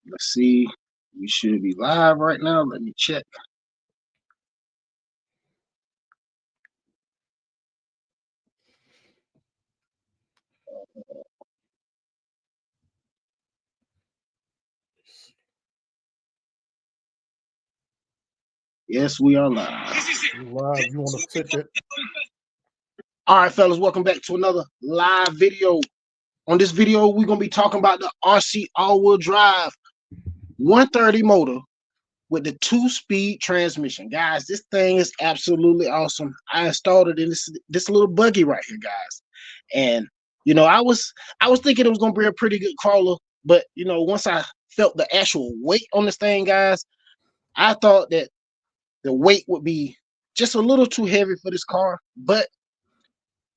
Let's see. We should be live right now. Let me check. Yes, we are live. Live, you want to set that? All right, fellas, welcome back to another live video. On this video, we're going to be talking about the RC all-wheel drive 130 motor with the 2-speed transmission. Guys, this thing is absolutely awesome. I installed it in this little buggy right here, guys. And, you know, I was thinking it was going to be a pretty good crawler. But, you know, once I felt the actual weight on this thing, guys, I thought that the weight would be just a little too heavy for this car. But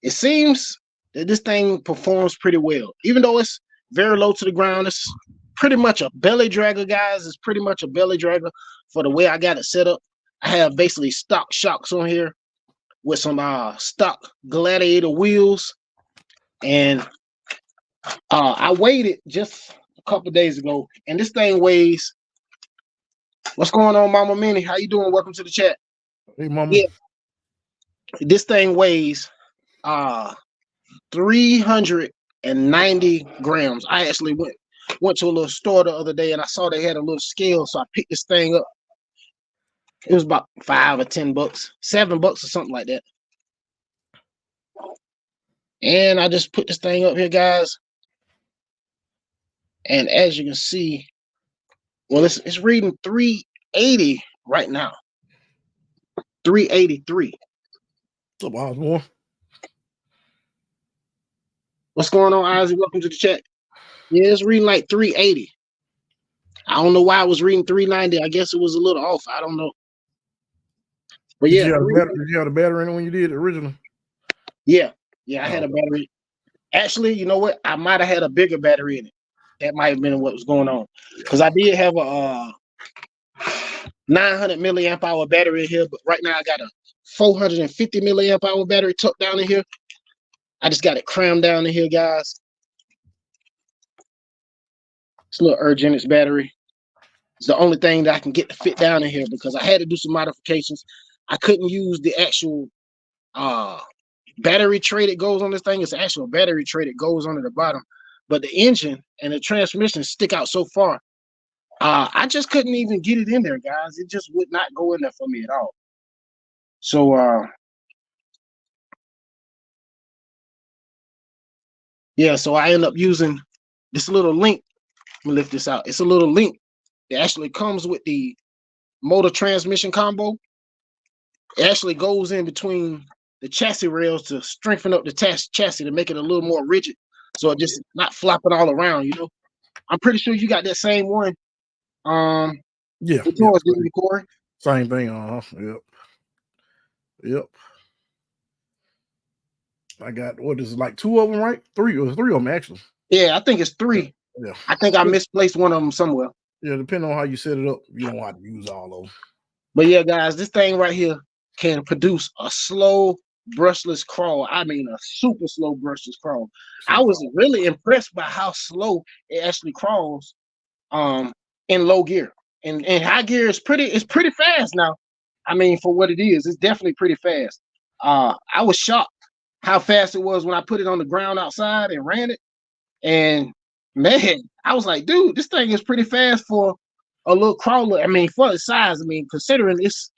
it seems that this thing performs pretty well. Even though it's very low to the ground, it's pretty much a belly dragger, guys. It's pretty much a belly dragger for the way I got it set up. I have basically stock shocks on here with some stock Gladiator wheels. And I weighed it just a couple days ago. And this thing weighs, what's going on, Mama Minnie? How you doing? Welcome to the chat. Hey, Mama. Yeah. This thing weighs 390 grams. I actually went to a little store the other day and I saw they had a little scale, so I picked this thing up. It was about $5 or $10, $7 or something like that. And I just put this thing up here, guys. And as you can see, well, it's reading 380 right now. 383. What's up, Osborne? What's going on, Isaac? Welcome to the chat. Yeah, it's reading like 380. I don't know why I was reading 390. I guess it was a little off. I don't know. But yeah. Did you have a battery in it when you did it originally? Yeah. Yeah, I had a battery. Actually, you know what? I might have had a bigger battery in it. That might have been what was going on. Because I did have a 900 milliamp hour battery in here, but right now I got a 450 milliamp hour battery tucked down in here. I just got it crammed down in here, guys. It's a little Urgenix battery. It's the only thing that I can get to fit down in here because I had to do some modifications. I couldn't use the actual battery tray that goes on this thing. It's an actual battery tray that goes on at the bottom, but the engine and the transmission stick out so far. I just couldn't even get it in there, guys. It just would not go in there for me at all. So yeah, so I end up using this little link. Let me lift this out. It's a little link that actually comes with the motor transmission combo. It actually goes in between the chassis rails to strengthen up the chassis to make it a little more rigid, so it just not flopping all around. You know, I'm pretty sure you got that same one. Yeah. Corey? Same thing. Yep. I got what is it, like 2 of them, right? 3 of them actually. Yeah, I think it's 3. Yeah. I think I misplaced one of them somewhere. Yeah, depending on how you set it up, you don't have to use all of them. But yeah, guys, this thing right here can produce a slow brushless crawl. I mean, a super slow brushless crawl. I was really impressed by how slow it actually crawls in low gear. And high gear is pretty fast now. I mean, for what it is, it's definitely pretty fast. I was shocked how fast it was when I put it on the ground outside and ran it. And man, I was like, dude, this thing is pretty fast for a little crawler. I mean, for its size, I mean, considering it's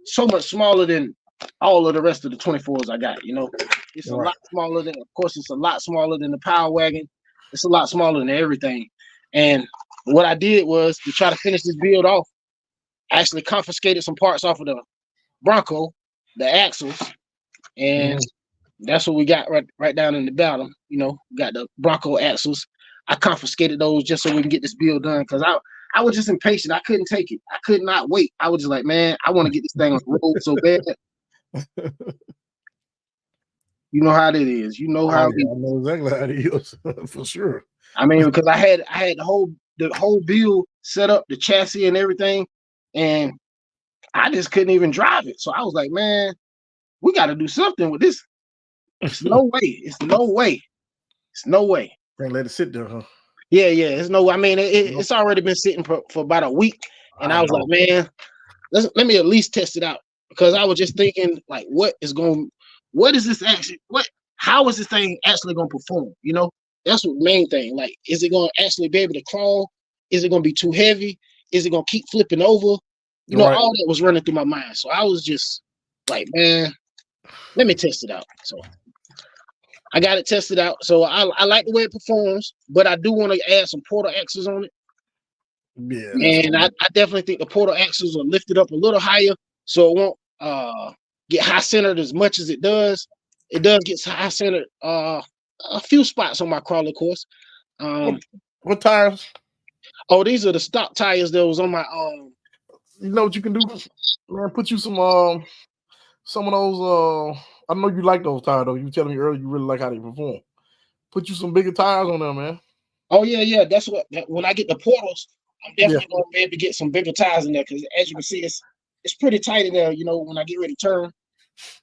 so much smaller than all of the rest of the 24s I got, you know. It's a lot smaller than, of course, it's a lot smaller than the Power Wagon. It's a lot smaller than everything. And what I did was, to try to finish this build off, I actually confiscated some parts off of the Bronco, the axles, and that's what we got right down in the bottom. You know, got the Bronco axles. I confiscated those just so we can get this build done, because I was just impatient. I couldn't take it. I could not wait. I was just like, man, I want to get this thing on the road so bad. You know how it is. You know how it is. I know exactly how it is for sure. I mean, because I had the whole build set up, the chassis and everything, and I just couldn't even drive it. So I was like, man, we got to do something with this. It's no way. It's no way. It's no way. Can't let it sit there, huh? Yeah, yeah. It's no. I mean, it's already been sitting for about a week, and I was like, man, let me at least test it out because I was just thinking like, what is this actually? How is this thing actually going to perform? You know, that's the main thing. Like, is it going to actually be able to crawl? Is it going to be too heavy? Is it going to keep flipping over? You know, all that was running through my mind. So I was just like, man, let me test it out. So I got it tested out. So I like the way it performs, but I do want to add some portal axles on it. Yeah, And I definitely think the portal axles will lift it up a little higher so it won't get high centered as much as it does. It does get high centered a few spots on my crawler course. What tires? Oh, these are the stock tires that was on my You know what you can do, man? Put you some of those I know you like those tires though. You were telling me earlier you really like how they perform. Put you some bigger tires on them, man. Oh yeah. That's when I get the portals, I'm definitely gonna be able to get some bigger tires in there because as you can see, it's pretty tight in there. You know, when I get ready to turn.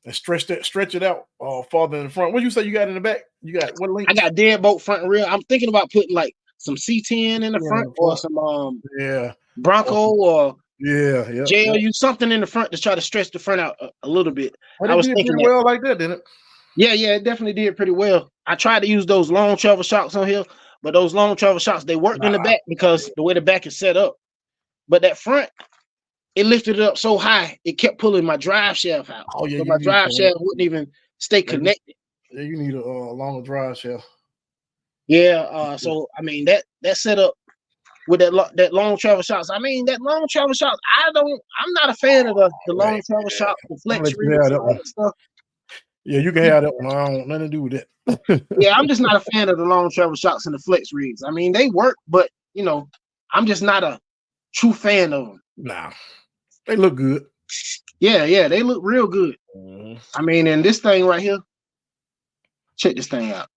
And stretch it out farther in the front. What you say you got in the back? You got what length? I got deadbolt front and rear. I'm thinking about putting like some C10 in the front or some Bronco or JLU, something in the front to try to stretch the front out a little bit. Well, I was thinking pretty well like that, didn't it? Yeah, it definitely did pretty well. I tried to use those long travel shocks on here, but those long travel shocks, they worked in the back because the way the back is set up. But that front, it lifted it up so high, it kept pulling my drive shaft out. Oh yeah, so my drive shaft wouldn't even stay connected. Yeah, you need a longer drive shaft. Yeah, so I mean that setup with that long travel shocks. I mean that long travel shocks. I'm not a fan of the long travel shocks, the flex rigs, all that stuff. Yeah, you can have that one. I don't want nothing to do with that. Yeah, I'm just not a fan of the long travel shocks and the flex rigs. I mean, they work, but you know, I'm just not a true fan of them. Nah, they look good. Yeah, they look real good. I mean, and this thing right here, check this thing out.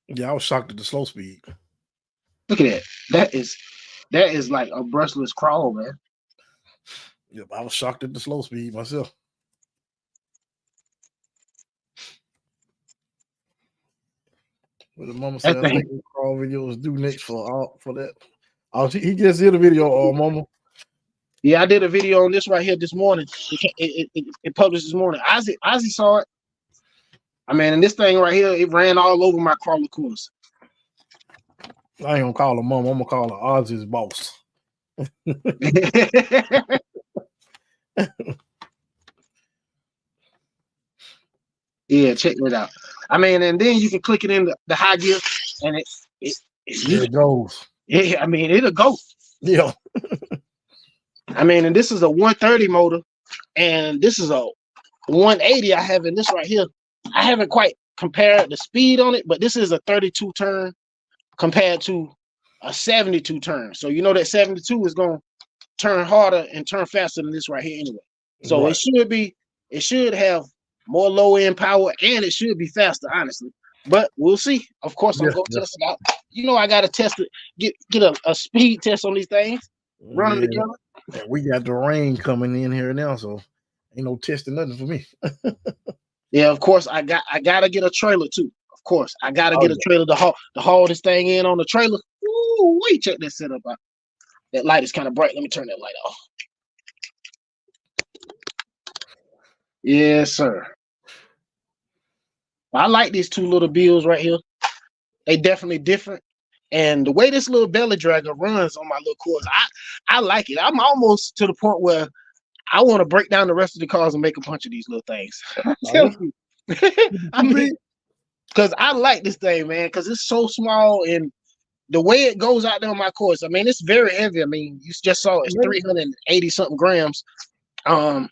Yeah, I was shocked at the slow speed. Look at that. That is like a brushless crawl, man. Yep, I was shocked at the slow speed myself. But the mama said I think the crawl video was due next for that. He just did a video, Mama. Yeah, I did a video on this right here this morning. It published this morning. Ozzy saw it. I mean, and this thing right here, it ran all over my crawler course. I ain't gonna call her Mama. I'm gonna call her Ozzy's boss. Yeah, check it out. I mean, and then you can click it in the high gear, and it goes. Yeah, I mean, it'll go. Yeah. I mean, and this is a 130 motor, and this is a 180 I have in this right here. I haven't quite compared the speed on it, but this is a 32 turn compared to a 72 turn. So you know that 72 is going to turn harder and turn faster than this right here anyway. So it should have more low end power and it should be faster, honestly. But we'll see. Of course, I'm going to test it out. You know, I got to test it, get a speed test on these things, run them together. And we got the rain coming in here now, so ain't no testing nothing for me. Yeah, of course, I got to get a trailer too. Of course, I got to get a trailer to haul this thing in on the trailer. Ooh, wait, check this setup out. That light is kind of bright. Let me turn that light off. Yes, sir. I like these two little bills right here. They definitely different. And the way this little belly dragger runs on my little course, I like it. I'm almost to the point where I want to break down the rest of the cars and make a bunch of these little things. I mean, because I like this thing, man, because it's so small and the way it goes out there on my course. I mean, it's very heavy. I mean, you just saw it's 380 something grams.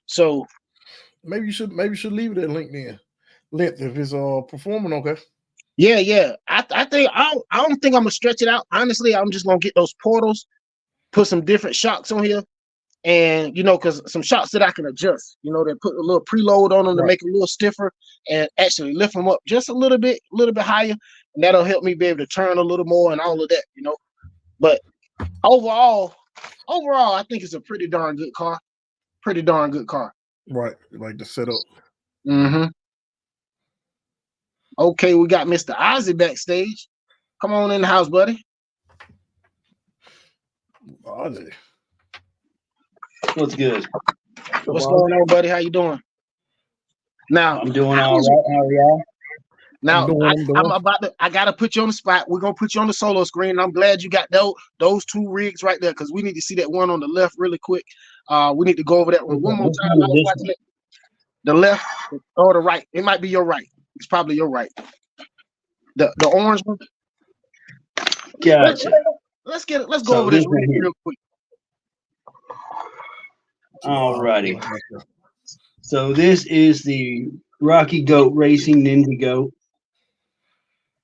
So maybe you should leave it at length then. Length if it's performing okay. Yeah. I think I don't think I'm gonna stretch it out. Honestly, I'm just gonna get those portals, put some different shocks on here, and you know, because some shocks that I can adjust. You know, they put a little preload on them to make it a little stiffer and actually lift them up just a little bit higher, and that'll help me be able to turn a little more and all of that. You know, but overall, I think it's a pretty darn good car. Pretty darn good car. Right, like the setup. Mm-hmm. Okay, we got Mr. Ozzy backstage. Come on in the house, buddy. Ozzy. What's good? What's going on, buddy? How you doing? Now I'm doing all right. How are y'all? Now I'm doing. I'm about to. I gotta put you on the spot. We're gonna put you on the solo screen. And I'm glad you got those two rigs right there because we need to see that one on the left really quick. We need to go over that one more time. I was watching it. The left or the right. It might be your right. It's probably your right. The orange one. Gotcha. Let's get it. Let's go over this rig real quick. Alrighty. So this is the Rocky Goat Racing Ninja Goat.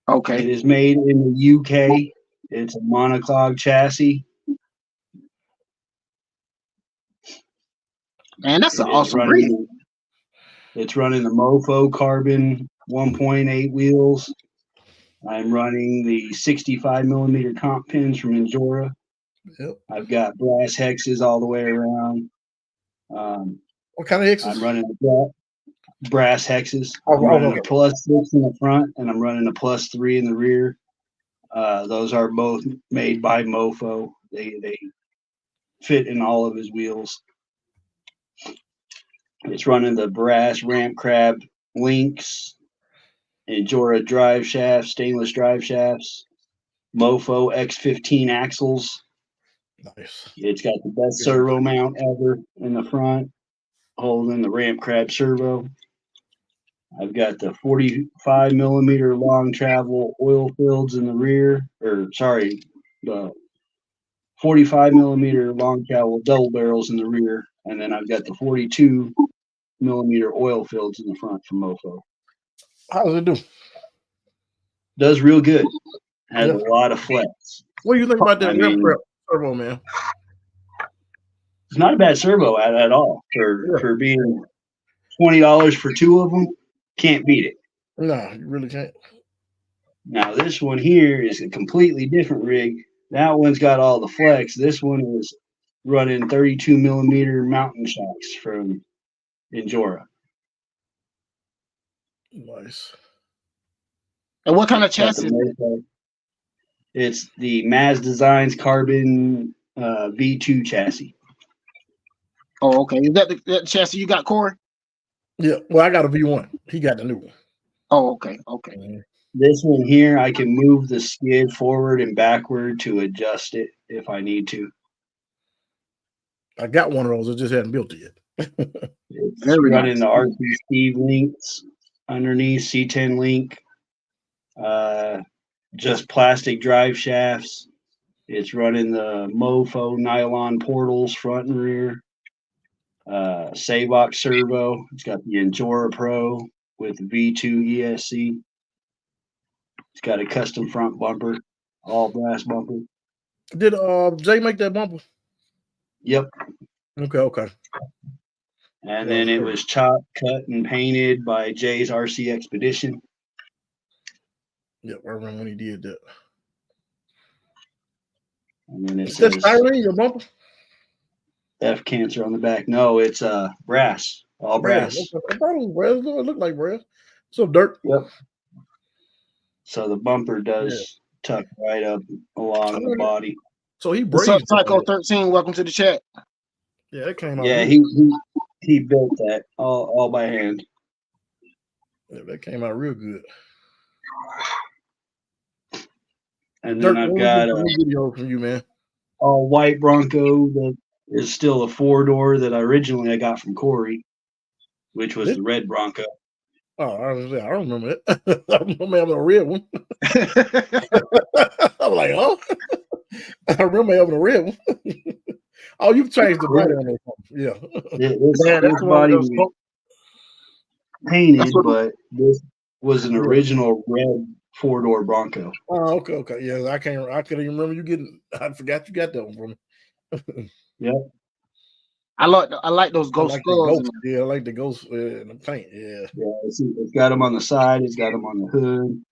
Okay. It is made in the UK. It's a monoclog chassis. Man, that's an awesome rig. It's running the Mofo Carbon 1.8 wheels. I'm running the 65 millimeter comp pins from Injora. Yep. I've got brass hexes all the way around. What kind of hexes? I'm running brass hexes. I'm running a +6 in the front, and I'm running a +3 in the rear. Those are both made by Mofo. They fit in all of his wheels. It's running the brass ramp crab links, Injora drive shafts, stainless drive shafts, Mofo X15 axles. Nice. It's got the best servo mount ever in the front, holding the ramp crab servo. I've got the 45 millimeter long travel oil fields in the rear, the 45 millimeter long travel double barrels in the rear, and then I've got the 42 millimeter oil fields in the front from Mofo. How does it do? Does real good. Has a lot of flex. What do you think about that ramp crab servo, man? It's not a bad servo at all for being $20 for two of them. Can't beat it. No, you really can't. Now this one here is a completely different rig. That one's got all the flex. This one is running 32 millimeter mountain shocks from Injora. Nice. And what kind of chassis? It's the Maz Designs Carbon V2 chassis. Oh, okay. Is that the chassis you got, Corey? Yeah. Well, I got a V1. He got the new one. Oh, okay. Okay. This one here, I can move the skid forward and backward to adjust it if I need to. I got one of those. I just hadn't built it yet. It's running the RC Steve links underneath, C10 link, just plastic drive shafts. It's running the Mofo nylon portals front and rear. Savox servo. It's got the Injora Pro with the V2 ESC. It's got a custom front bumper, all brass bumper. Did Jay make that bumper? Yep. Okay. And then it was chopped, cut, and painted by Jay's RC Expedition. Yep, I remember when he did that. And then it says styrene, your bumper? F cancer on the back. No, it's brass. All brass. I thought it was brass. It looked like brass. So dirt. Yep. So the bumper does tuck right up along the body. So he What's up, Psycho 13? Welcome to the chat. Yeah, it came out. Yeah, he built that all by hand. Yeah, that came out real good. And then I've got a video from you, man. All white Bronco that is still a 4-door that I originally got from Corey, which was the red Bronco. Oh, I don't remember it. I remember having a red one. I'm like, oh, I remember having a red one. Oh, you've changed the body on it. Yeah. This body was painted, but this was an original red 4-door Bronco. Oh, okay. Yeah, I couldn't even remember you getting. I forgot you got that one from me. Yep. I like those ghost skulls. Yeah, I like the ghost in the paint. Yeah. It's got them on the side. It's got them on the hood.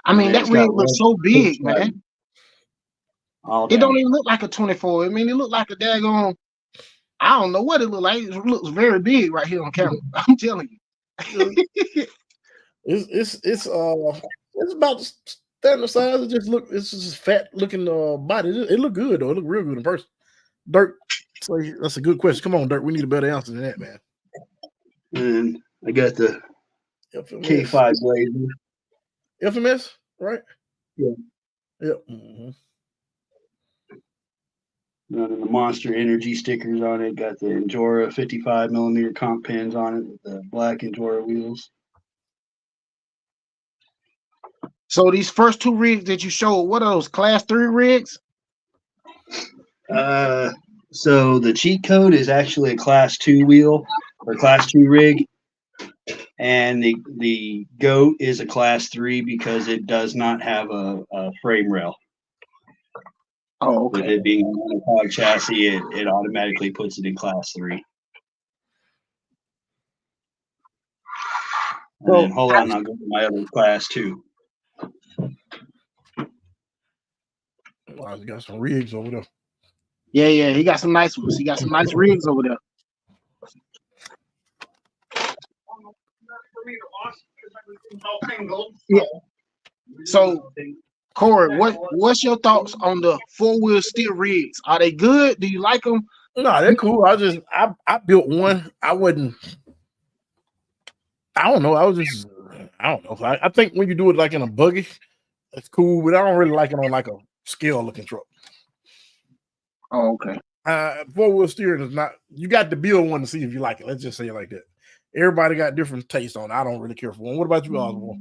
I mean, that rig looks so big, man. It don't even look like a 24. I mean, it looked like a daggone. I don't know what it looked like. It looks very big right here on camera. I'm telling you. It's about the standard size. It's just fat looking body. It look good though. It look real good in person. Dirk, so that's a good question. Come on, Dirk. We need a better answer than that, man. And I got the FMS. K5 Blazer. FMS, right? Yeah. Yep. Mm-hmm. Running the Monster Energy stickers on it. Got the Endura 55 millimeter comp pins on it with the black Endura wheels. So these first two rigs that you showed, what are those class 3 rigs? So the cheat code is actually a class 2 wheel or class 2 rig, and the GOAT is a class 3 because it does not have a frame rail. Oh, okay. With it being a monopod chassis, it automatically puts it in class 3. And then hold on, I'll go to my other class 2. Wow, you got some rigs over there. Yeah, he got some nice ones. He got some nice rigs over there. Yeah. So, Corey, what's your thoughts on the 4-wheel steel rigs? Are they good? Do you like them? No, they're cool. I built one. I don't know. I don't know. I think when you do it like in a buggy, it's cool, but I don't really like it on like a scale looking truck. Oh, okay. 4-wheel steering is not. You got to build one to see if you like it. Let's just say it like that. Everybody got different tastes on it. I don't really care for one. What about you, Oswald?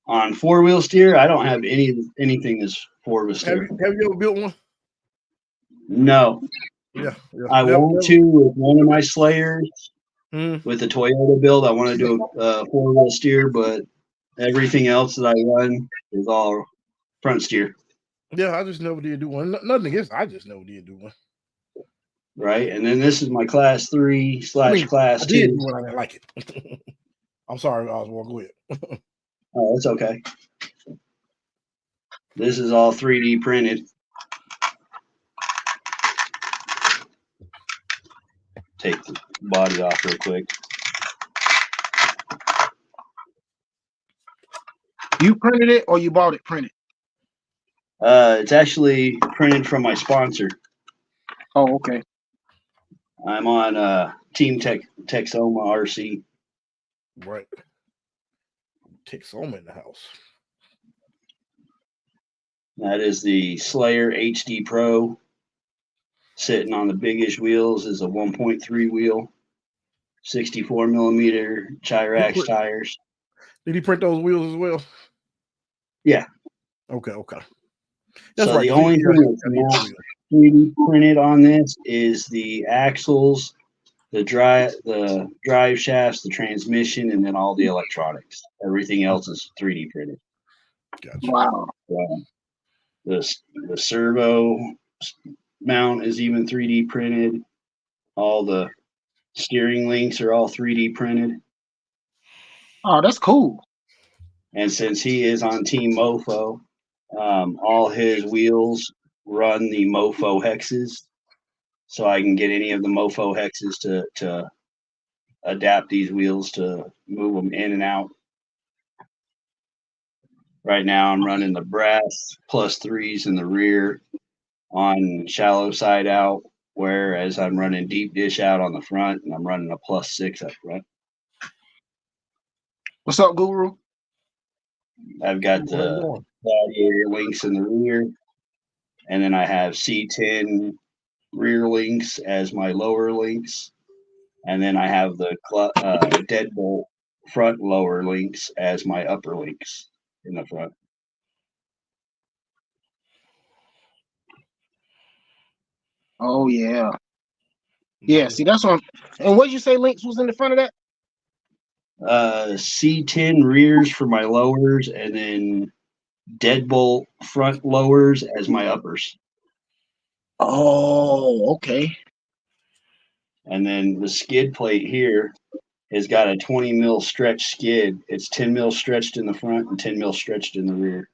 On 4-wheel steer, I don't have anything that's 4-wheel steer. Have you ever built one? No. Yeah. I want to with one of my Slayers. With the Toyota build, I want to do a 4-wheel steer, but everything else that I run is all front steer. Yeah, I just never did do one. Nothing against. I just never did do one. Right, and then this is my class 3 / class 2. I did do one. I didn't like it. I'm sorry, Oswald. Go ahead. Oh, it's okay. This is all 3D printed. Take the body off real quick. You printed it or you bought it printed? It's actually printed from my sponsor. Oh, okay. I'm on Team Texoma RC. Right. Texoma in the house. That is the Slayer HD Pro. Sitting on the biggest wheels is a 1.3 wheel, 64 millimeter Chirax tires. Did he print those wheels as well? Yeah. Okay. That's so right. The only thing that's not 3D printed on this is the axles, the drive shafts, the transmission, and then all the electronics. Everything else is 3D printed. Gotcha. Wow. The servo mount is even 3D printed. All the steering links are all 3D printed. Oh, that's cool. And since he is on Team Mofo, all his wheels run the Mofo hexes, so I can get any of the Mofo hexes to adapt these wheels to move them in and out. Right now I'm running the brass +3s in the rear on shallow side out, whereas I'm running deep dish out on the front, and I'm running a +6 up front. What's up, Guru? I've got the gladiator links in the rear, and then I have C10 rear links as my lower links, and then I have the deadbolt front lower links as my upper links in the front. Oh yeah. Yeah, see that's one. And what did you say links was in the front of that? C10 rears for my lowers, and then deadbolt front lowers as my uppers. Oh, okay. And then the skid plate here has got a 20 mil stretch skid. It's 10 mil stretched in the front and 10 mil stretched in the rear.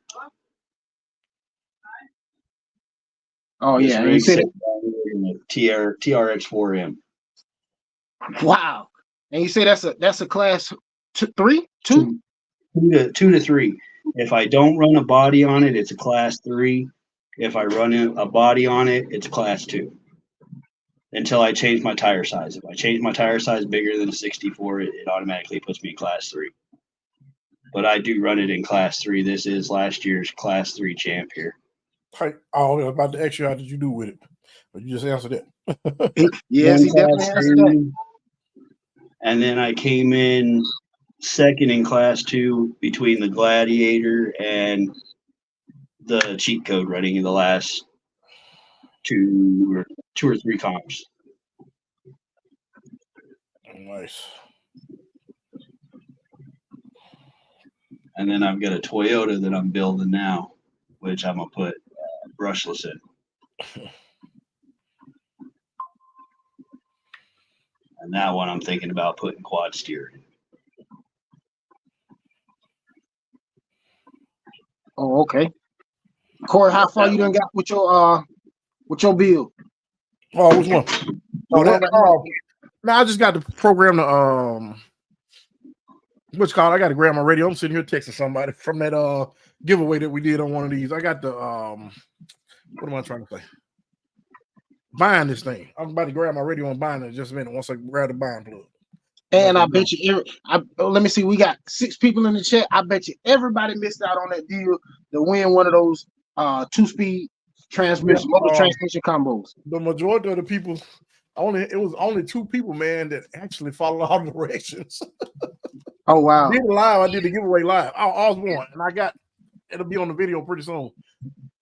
Oh yeah, and you said TRX 4M. Wow. And you say that's a class Three, two. Two to three. If I don't run a body on it, it's a class 3. If I run a body on it, it's class 2. Until I change my tire size. If I change my tire size bigger than a 64, it automatically puts me in class 3. But I do run it in class 3. This is last year's class 3 champ here. I was about to ask you how did you do with it, but you just answered it. Yes, he definitely answered that. And then I came in second in class 2 between the Gladiator and the cheat code running in the last two or three comps. Nice. And then I've got a Toyota that I'm building now, which I'm gonna put brushless in. And that one I'm thinking about putting quad steer in. Oh, okay. Corey, how far you done got with your build? Oh, which one? Oh, that. No, I just got the program to what's called. I got to grab my radio. I'm sitting here texting somebody from that giveaway that we did on one of these. I got the what am I trying to say? Buying this thing. I'm about to grab my radio and buying it in just a minute once I grab the buying plug. And I bet you, let me see, we got 6 people in the chat. I bet you everybody missed out on that deal to win one of those 2-speed transmission, motor transmission combos. The majority of the people, it was only 2 people, man, that actually followed all the directions. Oh wow! I did the giveaway live. I was one, and it'll be on the video pretty soon.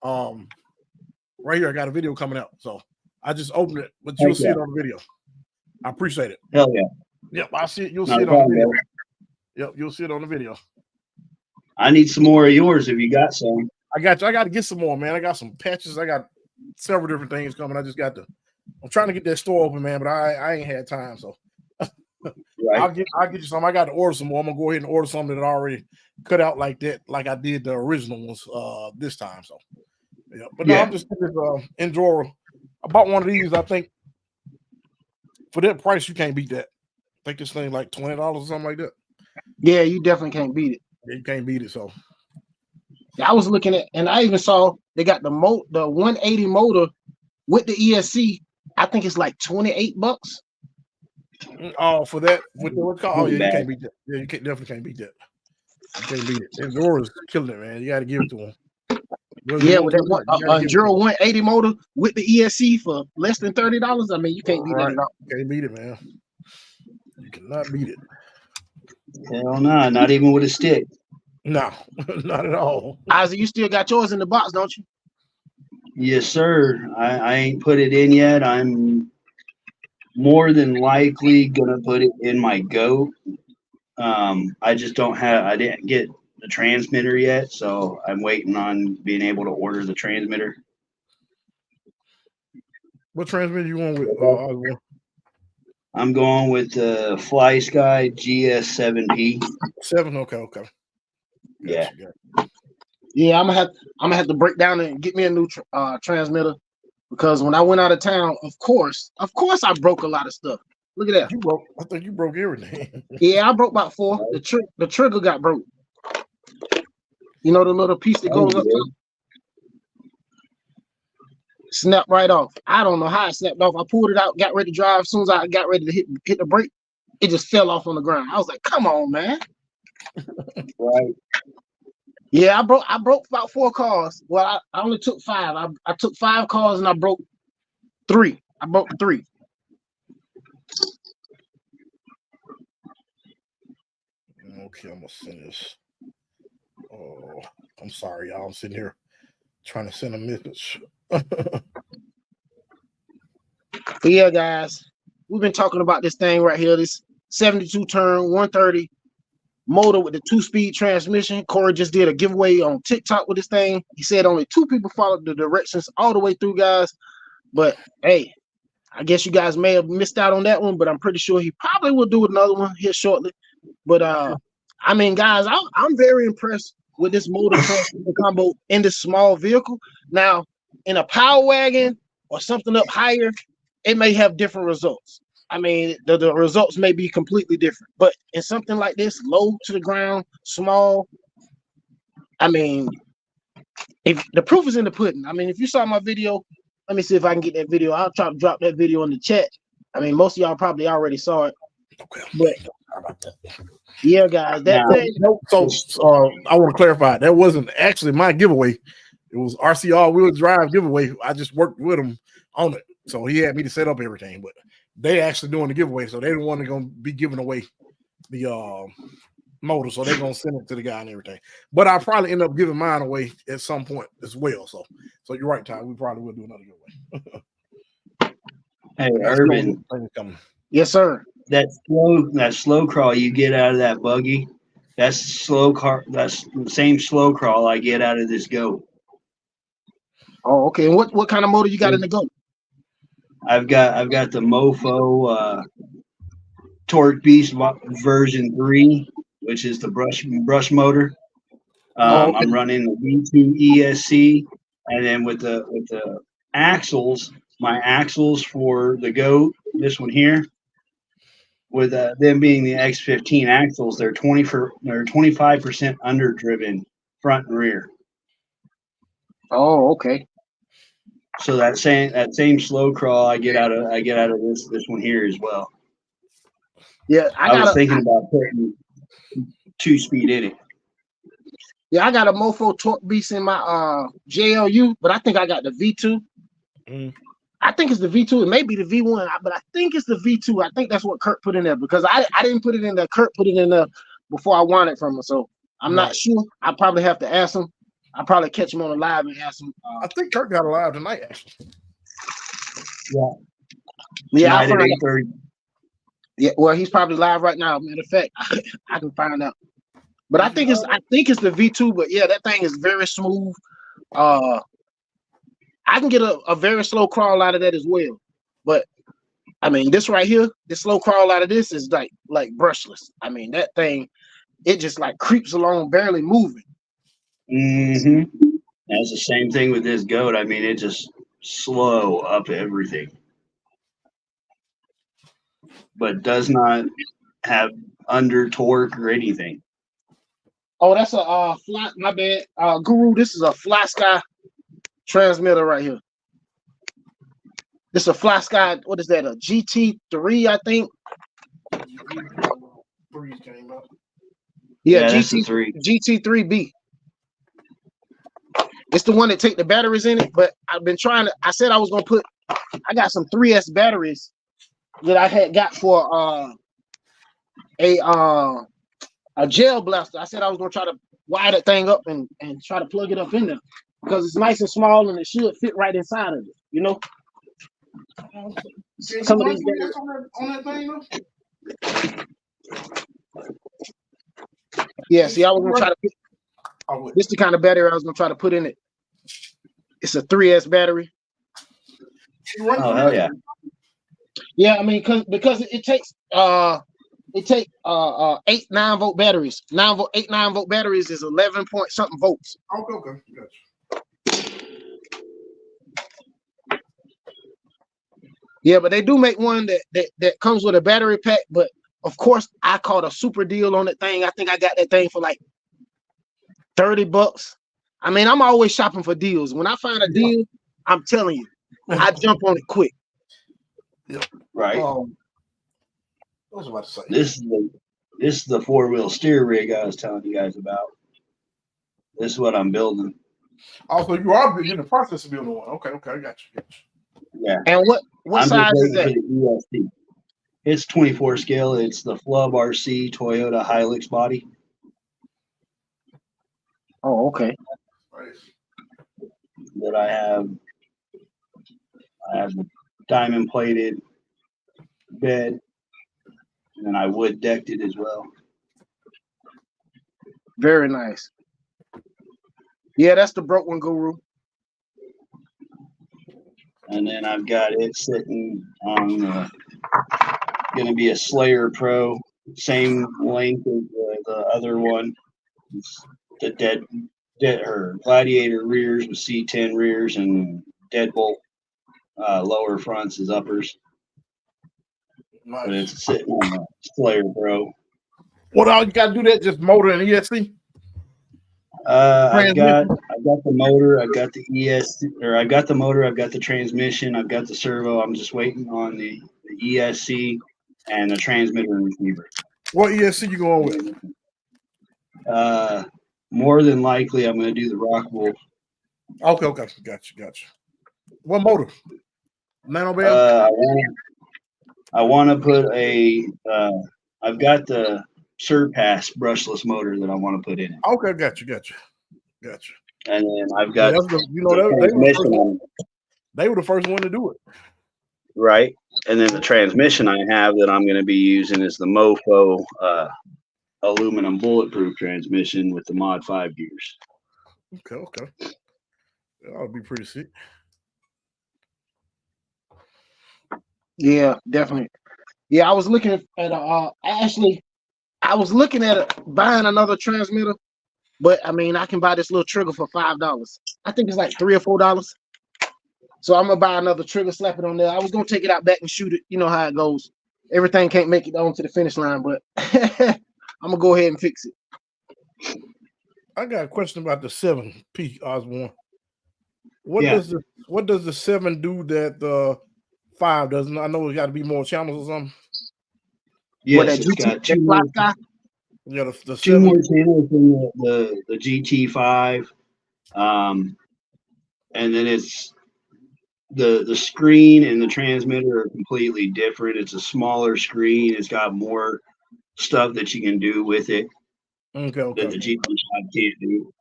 Right here, I got a video coming out, so I just opened it, but you'll see it on the video. I appreciate it. Hell yeah! Yep, I see it. You'll see it on the video. Yep, you'll see it on the video. I need some more of yours if you got some. I got you. I got to get some more, man. I got some patches. I got several different things coming. I just got to. I'm trying to get that store open, man, but I ain't had time, so. Right. I'll get you some. I got to order some more. I'm gonna go ahead and order something that I already cut out like that, like I did the original ones this time. So, yeah. But no, I'm just enjoy. I bought one of these. I think for that price, you can't beat that. I think this thing like $20 or something like that. Yeah, you definitely can't beat it. Yeah, you can't beat it. So, yeah, I was looking at, and I even saw they got the 180 motor with the ESC. I think it's like $28. Oh, for that with the what's called? Oh yeah, you can't beat that. Yeah, you definitely can't beat that. You can't beat it. And Zora's killing it, man. You got to give it to him. Yeah, with that Enduro 180 motor with the ESC for less than $30. I mean, you can't beat that at all. You can't beat it, man. You cannot beat it. Hell no, not even with a stick. No, not at all. Isaac, you still got yours in the box, don't you? Yes, sir. I ain't put it in yet. I'm more than likely gonna put it in my GOAT. I just I didn't get the transmitter yet, so I'm waiting on being able to order the transmitter. What transmitter you want with? I'm going with the Fly Sky GS7P. 7, okay. Yeah. Yeah, I'm gonna have to break down and get me a new transmitter. Because when I went out of town, of course, I broke a lot of stuff. Look at that. I think you broke everything. Yeah, I broke about 4. The trigger got broke. You know the little piece that goes up top? Snapped right off. I don't know how it snapped off. I pulled it out, got ready to drive. As soon as I got ready to hit the brake, it just fell off on the ground. I was like, come on, man. Right. Yeah, I broke about 4 cars. Well, I only took 5. I took 5 cars and I broke 3. I broke 3. Okay, I'm gonna send this. Oh, I'm sorry, y'all. I'm sitting here trying to send a message. But yeah, guys, we've been talking about this thing right here. This 72 turn 130 motor with the 2-speed transmission. Corey just did a giveaway on TikTok with this thing. He said only 2 people followed the directions all the way through, guys. But hey, I guess you guys may have missed out on that one, but I'm pretty sure he probably will do another one here shortly. But I mean, guys, I'm very impressed with this motor transmission combo in this small vehicle. Now, in a power wagon or something up higher, it may have different results. I mean, the results may be completely different. But in something like this, low to the ground, small, I mean, if the proof is in the pudding. I mean, if you saw my video, let me see if I can get that video. I'll try to drop that video in the chat. I mean, most of y'all probably already saw it. Okay. But yeah, guys, that Now, thing. So I want to clarify. That wasn't actually my giveaway. It was RCAWD wheel drive giveaway. I just worked with him on it. So he had me to set up everything. But they actually doing the giveaway. So they the one going to be giving away the motor. So they're going to send it to the guy and everything. But I'll probably end up giving mine away at some point as well. So you're right, Ty. We probably will do another giveaway. hey, Urban. Yes, sir. That slow crawl you get out of that buggy, that's the same slow crawl I get out of this goat. Oh, okay. And what kind of motor you got in the goat? I've got the Mofo Torque Beast version 3, which is the brush motor. Okay. I'm running the V2 ESC, and then with the axles, my axles for the goat, this one here, with them being the X15 axles, they're 25% underdriven front and rear. Oh, okay. So that same slow crawl I get out of this one here as well. Yeah, I was thinking about putting 2-speed in it. Yeah, I got a Mofo Torque Beast in my JLU, but I think I got the V2. I think it's the V2. It may be the V1, but I think it's the V2. I think that's what Kurt put in there because I didn't put it in there. Kurt put it in there before I wanted from him, so I'm not sure. I probably have to ask him. I'll probably catch him on the live and ask him. I think Kurt got a live tonight, actually. Yeah, Tonight at 8:30. Yeah, well, he's probably live right now. Matter of fact, I can find out. But I think it's the V2. But yeah, that thing is very smooth. I can get a very slow crawl out of that as well. But I mean, this right here, the slow crawl out of this is like brushless. I mean, that thing, it just like creeps along, barely moving. Mm-hmm. That's the same thing with this goat. I mean, it just slow up everything, but does not have under torque or anything. Oh, that's a fly. My bad, Guru. This is a Fly Sky transmitter right here. This is a Fly Sky. What is that? A GT3, I think. Yeah, GT3B. It's the one that take the batteries in it, but I've been trying to. I said I was gonna put. I got some 3S batteries that I had got for a gel blaster. I said I was gonna try to wire that thing up and try to plug it up in there because it's nice and small and it should fit right inside of it. You know. Some of these days, on that thing, yeah. See, I was gonna try to put. This is the kind of battery I was gonna try to put in it. It's a 3S battery. Oh hell yeah! Yeah, I mean, because it takes 8 9-volt batteries. 9-volt batteries is 11 point something volts. Okay, gotcha. Yeah, but they do make one that comes with a battery pack. But of course, I caught a super deal on that thing. I think I got that thing for like $30. I mean, I'm always shopping for deals. When I find a deal, I'm telling you, I jump on it quick. Yeah. Right. What was I about to say? This is the 4-wheel steer rig I was telling you guys about. This is what I'm building. Also, you are in the process of building one. Okay, I got you. Yeah. And what size is that? ESC. It's 24 scale. It's the Flub RC Toyota Hilux body. Oh, okay. That I have a diamond plated bed, and then I wood decked it as well. Very nice. Yeah, that's the broke one, Guru. And then I've got it sitting on going to be a Slayer Pro, same length as the other one. It's the Gladiator rears with C10 rears and Deadbolt lower fronts as uppers. but it's sitting on the Slayer Pro. What all you got to do that? Just motor and ESC. I've got the motor, I've got the ESC, or I got the motor, I've got the transmission, I've got the servo. I'm just waiting on the ESC and the transmitter and receiver. What ESC you going with? More than likely, I'm going to do the Rockwolf. Okay, gotcha. What motor? Nano band? I want to put a. I've got the Surpass brushless motor that I want to put in it. Okay, gotcha. And then I've got they were the first one to do it. Right. And then the transmission I have that I'm going to be using is the Mofo aluminum bulletproof transmission with the Mod 5 gears. Okay. That ought to be pretty sick. Yeah, definitely. Yeah, I was looking at I was looking at buying another transmitter, but I mean I can buy this little trigger for $5. I think it's like $3 or $4. So I'm gonna buy another trigger, slap it on there. I was gonna take it out back and shoot it. You know how it goes. Everything can't make it onto the finish line, but I'm gonna go ahead and fix it. I got a question about the 7P Osborne. What does the 7 do that the 5 doesn't? I know it's got to be more channels or something. Yes, it's got two more channels in the GT5, and then it's the screen and the transmitter are completely different. It's a smaller screen. It's got more stuff that you can do with it. Okay. That the GT5 can't do.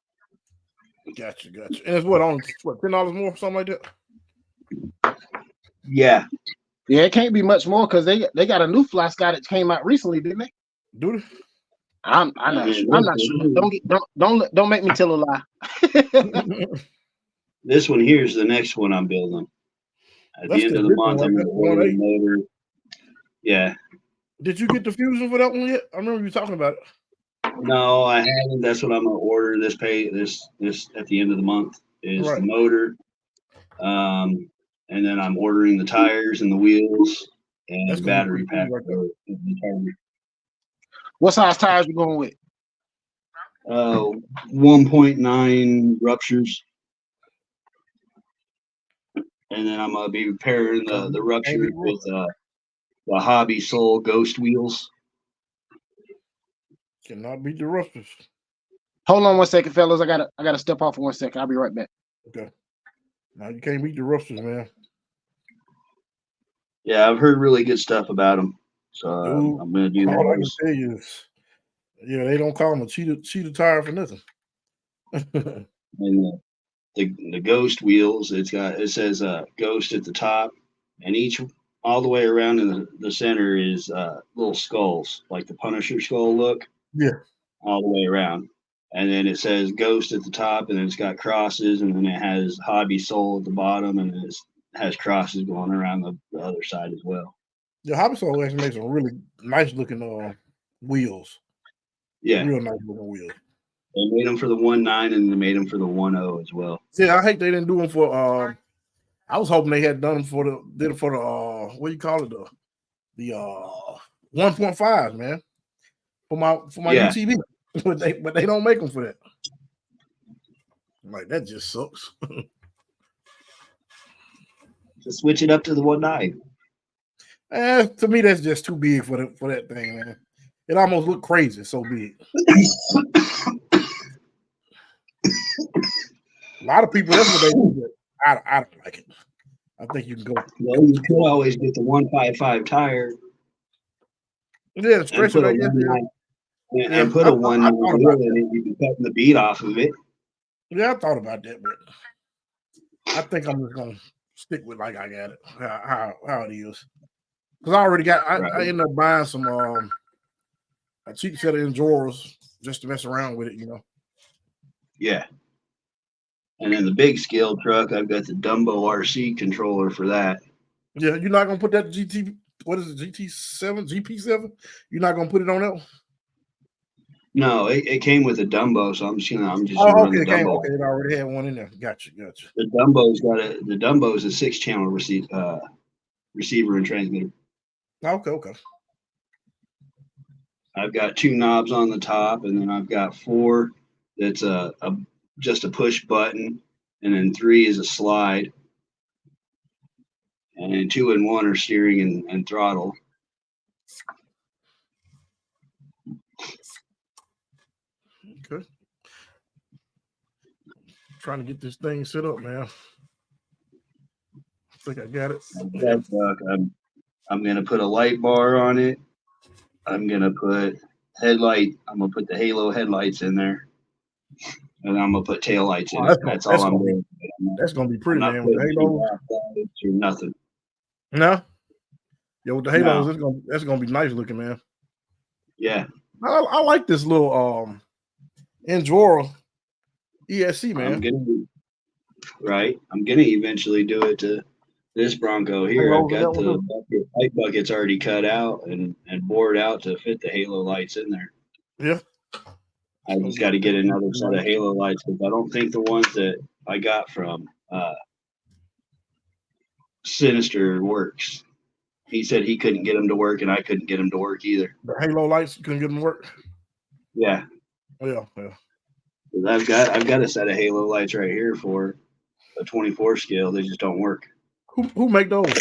Gotcha. And it's $10 more, something like that. Yeah, it can't be much more because they got a new fly sky that came out recently, didn't they? Do they? I'm not sure. Don't make me tell a lie. This one here is the next one I'm building. At the end of the month, I'm going to order the motor. Yeah. Did you get the fusion for that one yet? I remember you talking about it. No, I haven't. That's what I'm going to order this at the end of the month is the motor. And then I'm ordering the tires and the wheels and the battery pack. What size tires you going with? 1.9 ruptures. And then I'm going to be repairing the ruptures with the Hobby Soul Ghost wheels. Cannot beat the ruptures. Hold on 1 second, fellas. I gotta step off for 1 second. I'll be right back. Okay. Now you can't beat the ruptures, man. Yeah, I've heard really good stuff about them. So I'm going to do that. All I can tell you is, they don't call them a cheetah tire for nothing. And the Ghost wheels, it says Ghost at the top, and all the way around in the center is little skulls, like the Punisher skull look. Yeah. All the way around. And then it says Ghost at the top, and then it's got crosses, and then it has Hobby Soul at the bottom, and it has crosses going around the other side as well. The Hobby Soul actually makes some really nice looking wheels. Yeah. Real nice looking wheels. They made them for the 1.9 and they made them for the 1.0 as well. Yeah, I hate they didn't do them for I was hoping they had done them for the what do you call it, the 1.5, man. For my UTV. But they don't make them for that. I'm like, that just sucks. To switch it up to the 1.9. To me, that's just too big for that thing, man. It almost looked crazy, so big. A lot of people, that's what they do. I don't like it. I think you can go. Well, you could always get the 155 tire. Yeah, stretch it. And put a 1 in it. You can cut the bead off of it. Yeah, I thought about that, but I think I'm just gonna stick with like I got it, how it is. Because I already got. I ended up buying some a cheap set of Enjoras just to mess around with it, Yeah. And then the big scale truck, I've got the Dumbo RC controller for that. Yeah, you're not gonna put that GT. What is it? GP7? You're not gonna put it on that one? No, it came with a Dumbo, so I'm just okay, the Dumbo. Okay, it already had one in there. Gotcha. The Dumbo's a 6-channel receiver and transmitter. Okay. I've got 2 knobs on the top, and then I've got 4 that's just a push button, and then 3 is a slide, and then 2 and 1 are steering and throttle. Okay. Trying to get this thing set up, man. I think I got it. Yeah. I'm gonna put a light bar on it. I'm gonna put headlight. I'm gonna put the halo headlights in there, and I'm gonna put tail lights in it. That's all I'm doing. That's gonna be pretty, I'm man. not With the halos or nothing. No. Yeah, with the halos, that's gonna be nice looking, man. Yeah. I like this little Enduro ESC, man. I'm gonna eventually do it to this Bronco here. I've got the light buckets already cut out and bored out to fit the halo lights in there. Yeah. I just got to get another set of halo lights because I don't think the ones that I got from Sinister works. He said he couldn't get them to work, and I couldn't get them to work either. The halo lights couldn't get them to work. Yeah. Yeah. I've got a set of halo lights right here for a 24 scale. They just don't work. Who make those?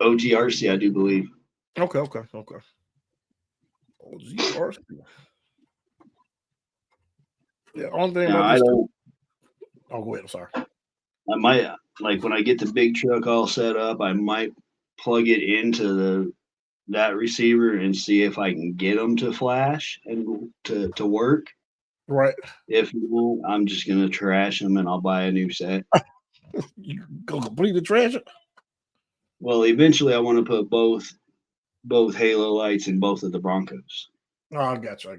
OGRC, I do believe. Okay. OGRC. Yeah, only thing about this. Oh, go ahead. I'm sorry. I might, like, when I get the big truck all set up, I might plug it into that receiver and see if I can get them to flash and to work. Right. If not, I'm just gonna trash them and I'll buy a new set. You go completely trash it? Well, eventually I want to put both halo lights in both of the Broncos. Oh, I got you.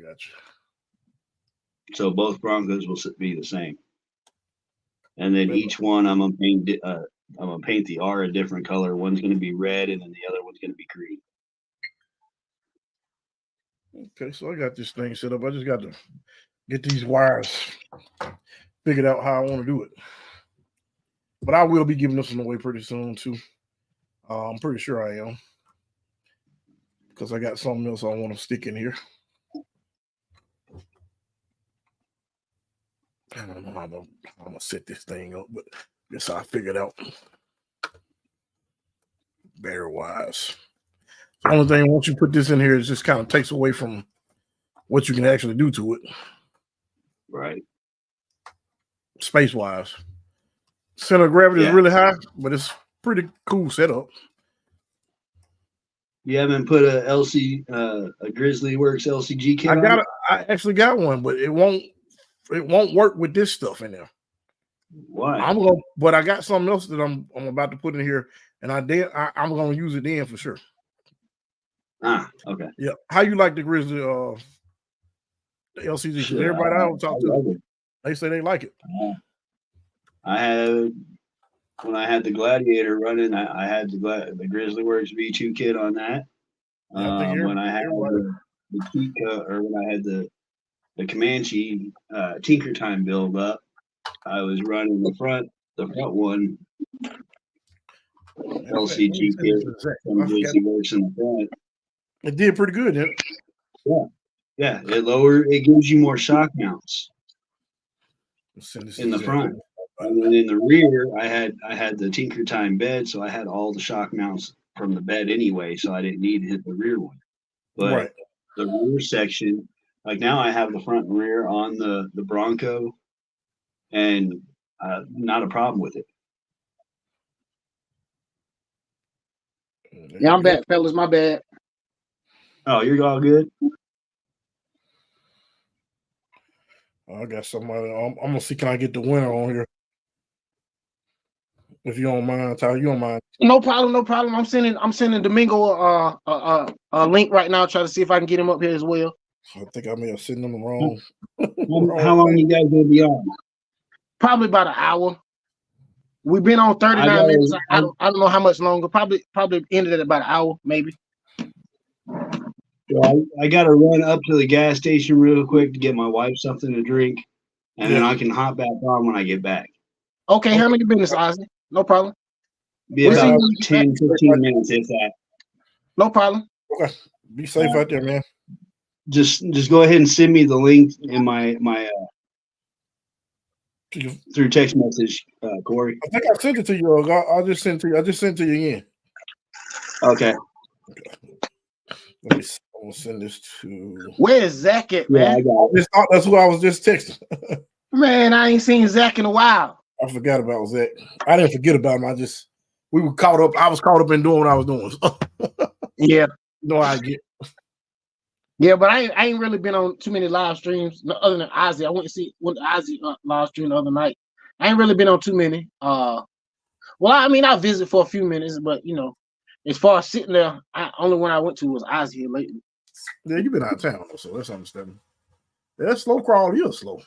So both Broncos will be the same. And then each one I'm gonna paint the R a different color. One's gonna be red and then the other one's gonna be green. Okay, so I got this thing set up. I just got to get these wires figured out how I want to do it. But I will be giving this one away pretty soon too. I'm pretty sure I am. Because I got something else I want to stick in here. I don't know how I'm gonna set this thing up, but guess I figured out better wise. The only thing once you put this in here, it just kind of takes away from what you can actually do to it. Right. Space wise. Center of gravity is really high, but it's pretty cool setup. You haven't put a Grizzly Works LCG kit on? I actually got one, but it won't work with this stuff in there. Why? But I got something else that I'm about to put in here, and I'm gonna use it then for sure. Ah, okay. Yeah. How you like the Grizzly the LCG? Because everybody I talk to, they say they like it. When I had the Gladiator running, I had the Grizzly Works V2 kit on that. When I had the Kika, or when I had the Comanche Tinker Time build up, I was running the front one LCG kit from Grizzly Works in the front. It did pretty good, didn't it? Yeah. It gives you more shock mounts in the front. And then in the rear, I had the Tinker Time bed, so I had all the shock mounts from the bed anyway, so I didn't need to hit the rear one. But the rear section, like now I have the front and rear on the Bronco, and not a problem with it. Yeah, I'm back, fellas. My bad. Oh, you're all good. I got somebody. I'm gonna see. Can I get the winner on here? If you don't mind, Tyler, you don't mind? No problem. I'm sending Domingo a link right now. Try to see if I can get him up here as well. I think I may have sent them wrong. How long you guys gonna be on? Probably about an hour. We've been on 39 minutes. I don't know how much longer. Probably ended at about an hour, maybe. So I got to run up to the gas station real quick to get my wife something to drink, and then I can hop back on when I get back. Okay, handle your business, Ozzy. No problem. Be about 10, 15 minutes, if that. No problem. Okay. Be safe out there, man. Just go ahead and send me the link in my through text message, Corey. I think I sent it to you. I just sent it to you. I just sent it to you again. Okay. Let me see. I'm gonna send this to. Where is Zach at, man? Yeah, I got it. That's who I was just texting. Man, I ain't seen Zach in a while. I forgot about Zach. I didn't forget about him. We were caught up. I was caught up in doing what I was doing. Yeah. No, I get. Yeah, but I ain't really been on too many live streams other than Ozzy. I went to Ozzy live stream the other night. I ain't really been on too many. Well, I mean, I visit for a few minutes, but you know, as far as sitting there, only one I went to was Ozzy here lately. Yeah, you've been out of town, so that's understandable. Yeah, that slow crawl, you're slow.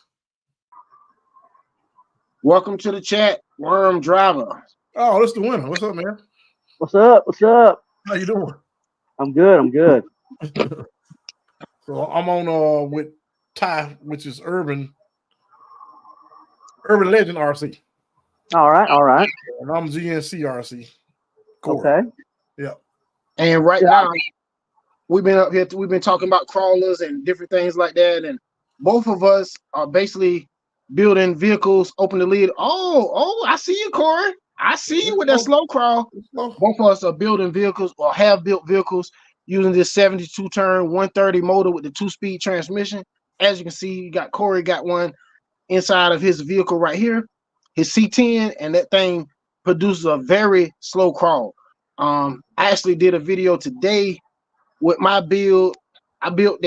Welcome to the chat, Worm Driver. Oh, that's the winner. What's up, man? What's up? What's up? How you doing? I'm good. I'm good. So I'm on with Ty, which is Urban Legend RC. All right. All right. And I'm GNC RC. Corey. Okay. Yeah. And right now, we've been up here. We've been talking about crawlers and different things like that. And both of us are basically building vehicles. Open the lid. Oh! I see you, Corey. I see you with that slow crawl. Both of us are building vehicles or have built vehicles using this 72 turn 130 motor with the 2-speed transmission. As you can see, you got Corey got one inside of his vehicle right here, his C10, and that thing produces a very slow crawl. I actually did a video today with my build. I built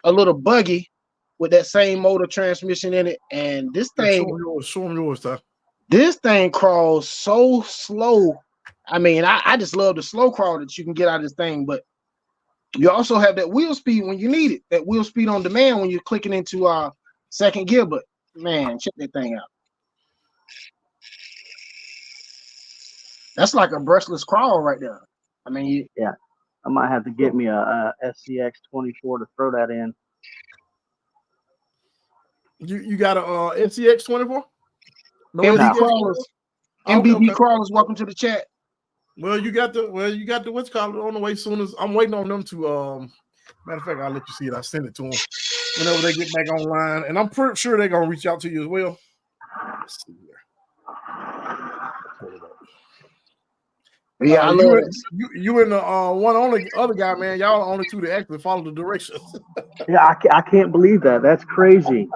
a little buggy with that same motor transmission in it, and this thing, show them yours, Ty. This thing crawls so slow. I mean, I just love the slow crawl that you can get out of this thing, but you also have that wheel speed when you need it, that wheel speed on demand when you're clicking into second gear. But man, check that thing out. That's like a brushless crawl right there. I mean, yeah, I might have to get me a SCX 24 to throw that in. You got a SCX 24? No, MBB crawlers. MBB crawlers, welcome to the chat. Well, you got the what's called on the way soon as I'm waiting on them to matter of fact, I'll let you see it. I send it to them whenever they get back online, and I'm pretty sure they're gonna reach out to you as well. Let's see here. Yeah, I love it. You and the one only other guy, man. Y'all are the only two that actually follow the directions. Yeah, I can't believe that. That's crazy.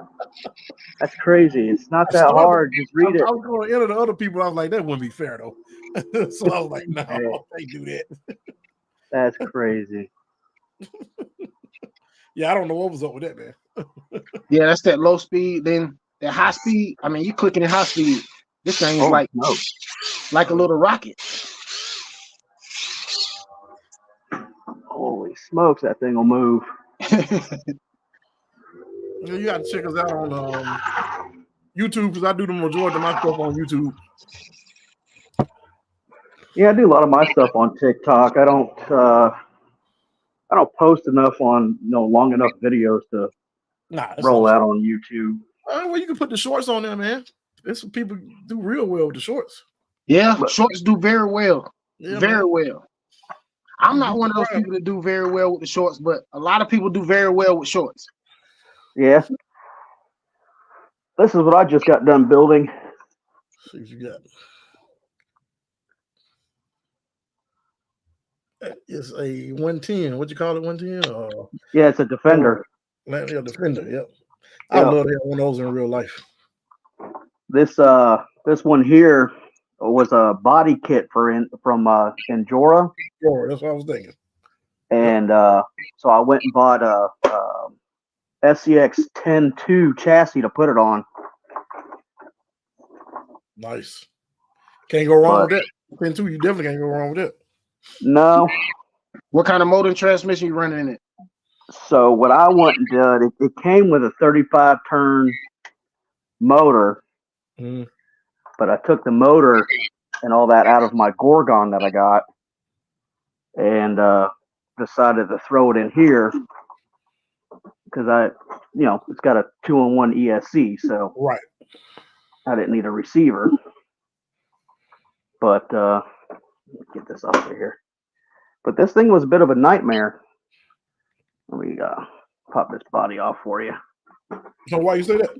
That's crazy. It's not that hard. Just read it. I was going to enter the other people. I was like, that wouldn't be fair though. So I was like, no, they do that. That's crazy. Yeah, I don't know what was up with that, man. Yeah, that's that low speed. Then that high speed. I mean, you clicking in high speed. This thing is like a little rocket. Holy smokes, that thing will move. You got to check us out on YouTube because I do the majority of my stuff on YouTube. Yeah, I do a lot of my stuff on TikTok. I don't post enough on long enough videos to roll out on YouTube. Well, you can put the shorts on there, man. That's what people do real well with the shorts. Yeah, shorts do very well. Yeah, very well. I'm not one of those people that do very well with the shorts, but a lot of people do very well with shorts. Yeah. This is what I just got done building. Let's see what you got. It's a 110. What you call it, 110? Yeah, it's a Defender. Yeah, Defender, yep. I love to have one of those in real life. This one here was a body kit from Enjora. Sure, that's what I was thinking. And so I went and bought a SCX 10.2 chassis to put it on. Nice. Can't go wrong with that. 10.2, you definitely can't go wrong with that. No. What kind of motor and transmission you running in it? So what I went and did, it came with a 35 turn motor. But I took the motor and all that out of my Gorgon that I got and decided to throw it in here because it's got a 2-in-1 ESC. So right. I didn't need a receiver. But let me get this off of here. But this thing was a bit of a nightmare. Let me pop this body off for you. So why you say that?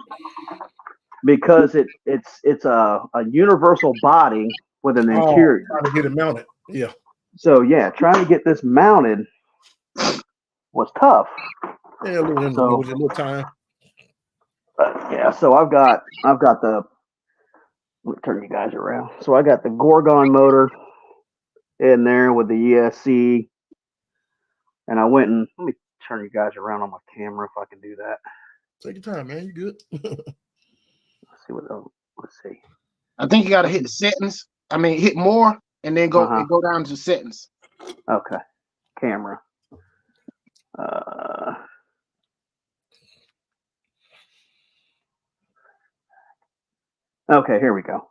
Because it's a universal body with an interior. Trying to get it mounted. Yeah. So yeah, trying to get this mounted was tough. Yeah, a little time. But yeah, so I've got the. Let me turn you guys around. So I got the Gorgon motor in there with the ESC, and I went and let me turn you guys around on my camera if I can do that. Take your time, man. You good? Let's see what else. Let's see. I think you got to hit the settings. I mean, hit more and then go down to settings. Okay, camera. Okay, here we go.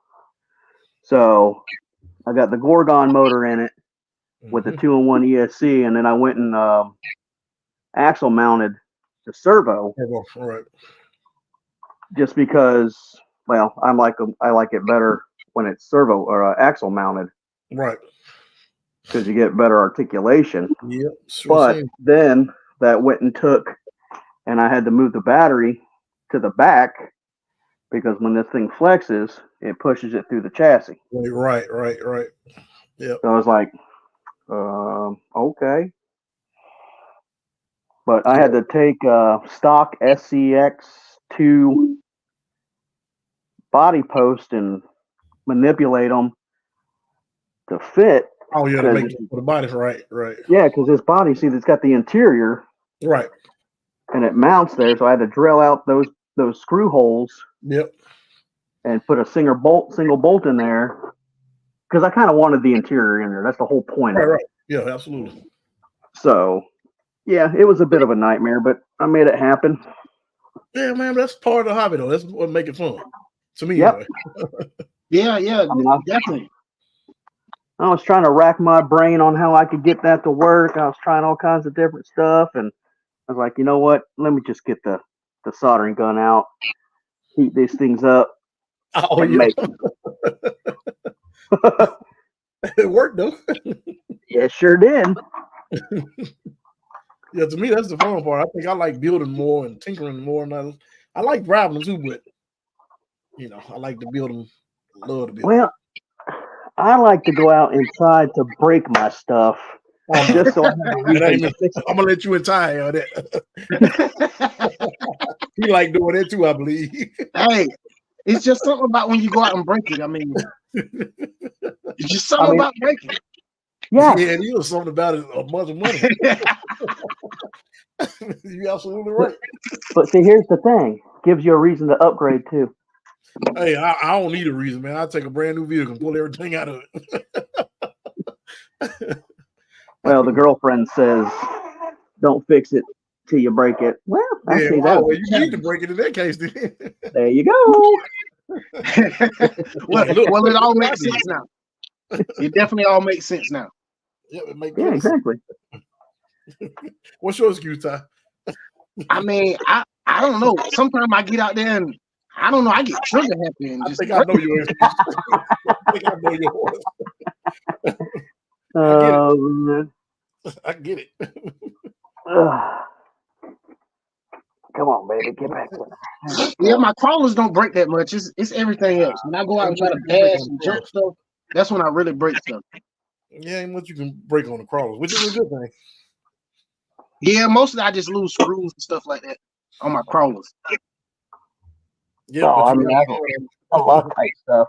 So I got the Gorgon motor in it with the 2-in-1 ESC, and then I went and axle mounted the servo. All right. Just because, well, I like it better when it's servo or axle mounted. Right. Because you get better articulation. Yep. Sure. But then that went and took, and I had to move the battery to the back because when this thing flexes, it pushes it through the chassis. Right. Yeah. So I was like, okay. But I had to take stock SCX2 body post and manipulate them to fit. Oh yeah, to make the body right. Yeah, because this body, see, it's got the interior. Right. And it mounts there, so I had to drill out those screw holes. Yep. And put a single bolt in there because I kind of wanted the interior in there. That's the whole point. Right. Yeah, absolutely. So, yeah, it was a bit of a nightmare, but I made it happen. Yeah, man, that's part of the hobby, though. That's what make it fun to me. Yep. Anyway. Yeah, definitely. I was trying to rack my brain on how I could get that to work. I was trying all kinds of different stuff, and I was like, you know what? Let me just get the soldering gun out, heat these things up. Oh, yeah. It worked, though. Yeah, it sure did. Yeah, to me, that's the fun part. I think I like building more and tinkering more. And I like driving them, too, but, I like to build them. Love to build them. Well, I like to go out inside to break my stuff. Just so I have a reason. I'm going to let you entire on that. You like doing that, too, I believe. Hey. It's just something about when you go out and break it. I mean, it's just something about breaking. Yeah, it is something about it. A bunch of money. You're absolutely right. But see, here's the thing: gives you a reason to upgrade too. Hey, I don't need a reason, man. I'll take a brand new vehicle and pull everything out of it. Well, the girlfriend says, "Don't fix it till you break it." Well, actually, you need to break it in that case. Then. There you go. well, it all makes sense now. It definitely all makes sense now. Yeah, it makes sense. Exactly. What's your excuse, Ty? I mean, I don't know. Sometimes I get out there and I don't know. I get trigger happy and just. I know your excuse. I know yours. I get it. Come on, baby, get back with it. Yeah, my crawlers don't break that much. It's everything else. When I go out and try to bash and jump stuff, that's when I really break stuff. Yeah, ain't much you can break on the crawlers, which is a good thing. Yeah, mostly I just lose screws and stuff like that on my crawlers. Yeah, I Loctite stuff.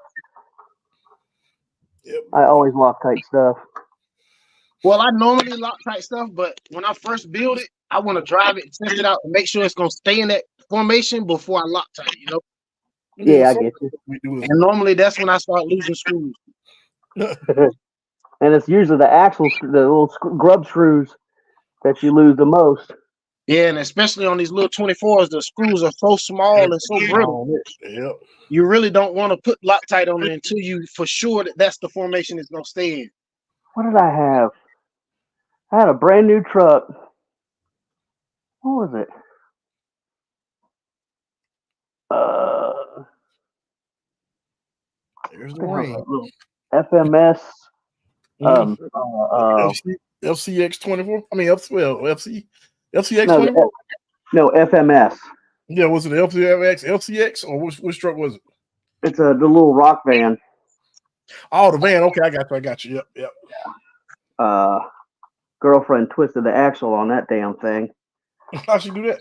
Yep. I always Loctite stuff. Well, I normally Loctite stuff, but when I first build it, I want to drive it, test it out, and make sure it's going to stay in that formation before I Loctite it, you know? Yeah, I get you. And normally that's when I start losing screws. And it's usually the little grub screws that you lose the most. Yeah, and especially on these little 24s, the screws are so small and so brittle. Yep. You really don't want to put Loctite on it until you for sure that that's the formation it's going to stay in. What did I have? I had a brand new truck. What was it? There's the ring. FMS. FCX 24. I mean, FCX 24. No, FMS. Yeah, was it FCX, or which truck was it? It's the little rock van. Oh, the van. Okay, I got you. Yep. Girlfriend twisted the axle on that damn thing. How'd she do that?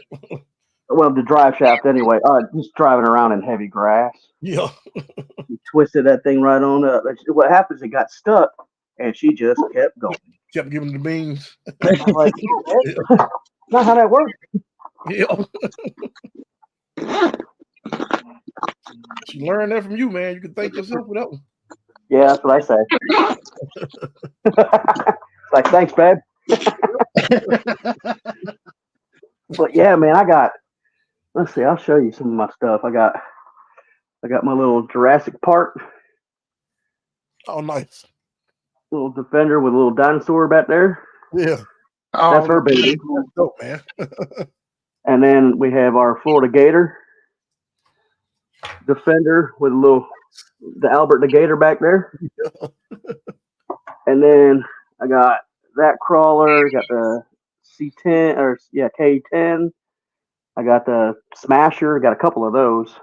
Well, the drive shaft anyway. Just driving around in heavy grass. Yeah. She twisted that thing right on up. What happens? It got stuck, and she just kept going. Kept giving the beans. I'm like, that's not how that works. Yeah. She learned that from you, man. You can thank yourself for that one. Yeah, that's what I say. It's like, thanks, babe. But yeah, man, let's see, I'll show you some of my stuff. I got my little Jurassic Park. Oh, nice. Little Defender with a little dinosaur back there. Yeah. That's her baby. That's dope, man. And then we have our Florida Gator Defender with the Albert the Gator back there. And then I got that crawler, got the C10 K10. I got the Smasher, got a couple of those.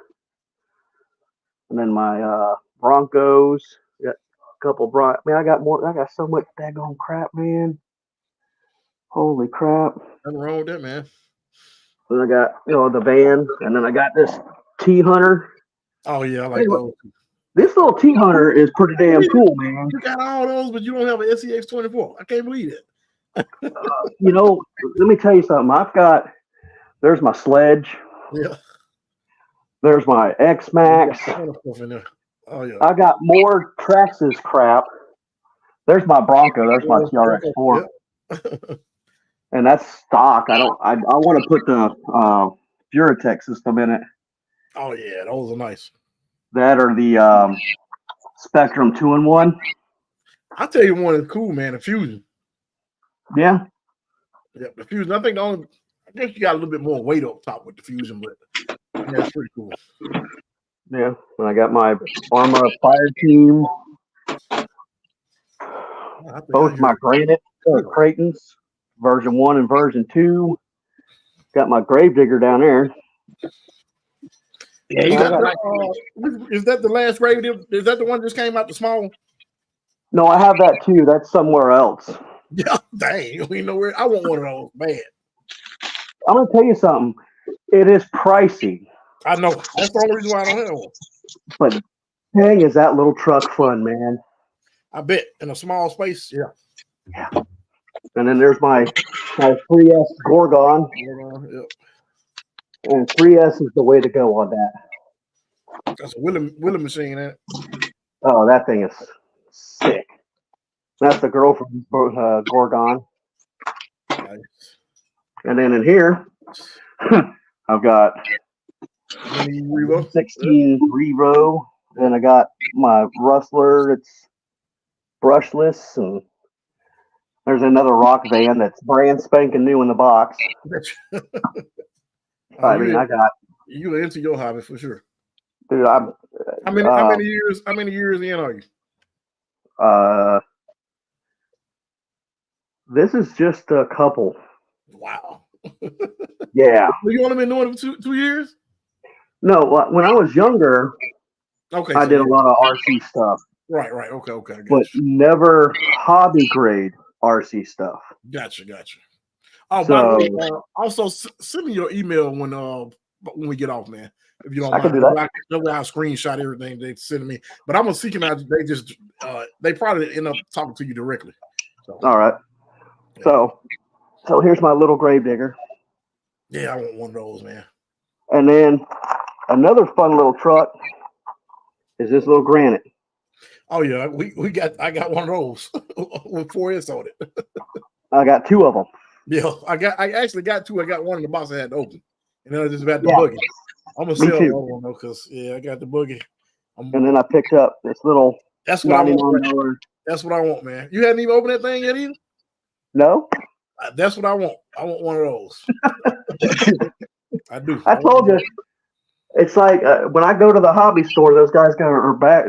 And then my Broncos, got a couple I got more. I got so much daggone crap, man. Holy crap. Nothing wrong with that, man. Then I got, the van, and then I got this T-Hunter. Oh, yeah, I like those. This little T-Hunter is pretty damn cool, man. You got all those, but you don't have an SEX 24. I can't believe it. Let me tell you something. There's my Sledge. Yeah. There's my X-Max. Oh, yeah. I got more Traxxas crap. There's my Bronco. There's my TRX-4. Yeah. And that's stock. I want to put the Duratec system in it. Oh, yeah. Those are nice. That or the Spectrum 2-in-1. I'll tell you one that's cool, man. The Fusion. Yeah. Yeah, the Fusion. I guess you got a little bit more weight up top with the Fusion, but that's pretty cool. Yeah. And I got my Arma Fire Team. Both my Granite Creightons, version 1 and version 2. Got my Gravedigger down there. Yeah, you got is that the last Gravedigger? Is that the one that just came out the small? No, I have that too. That's somewhere else. Yeah, dang. We know where. I want one of those bad. I'm gonna tell you something. It is pricey. I know. That's the only reason why I don't have one. But dang, is that little truck fun, man? I bet in a small space. Yeah. Yeah. And then there's my 3S Gorgon. Yep. And 3S is the way to go on that. That's a willing machine, ain't it? Oh, that thing is sick. That's the girl from Gorgon. Nice. And then in here, I've got 16 Revo. Then I got my Rustler. It's brushless, and there's another rock van that's brand spanking new in the box. I got you into your hobby for sure. Dude, how many years in are you? This is just a couple. Wow. Yeah. You only been doing it for 2 years? No, when I was younger, I did a lot of RC stuff. Right. Okay. But never hobby grade RC stuff. Gotcha. Oh, by the way, also send me your email when we get off, man. If you don't mind, I'll screenshot everything they send me. But I'm gonna seek them out. They probably end up talking to you directly. So. All right. Yeah. So here's my little Gravedigger. Yeah, I want one of those, man. And then another fun little truck is this little Granite. Oh yeah, I got one of those with 4S on it. I got 2 of them. Yeah, I actually got 2. I got one in the box I had to open, and then I just about the buggy. I'm gonna sell one though, because I got the buggy. And then I picked up this little. That's what I want. That's what I want, man. You hadn't even opened that thing yet either. No. That's what I want. I want one of those. I do. I told you. It's like when I go to the hobby store, those guys are back.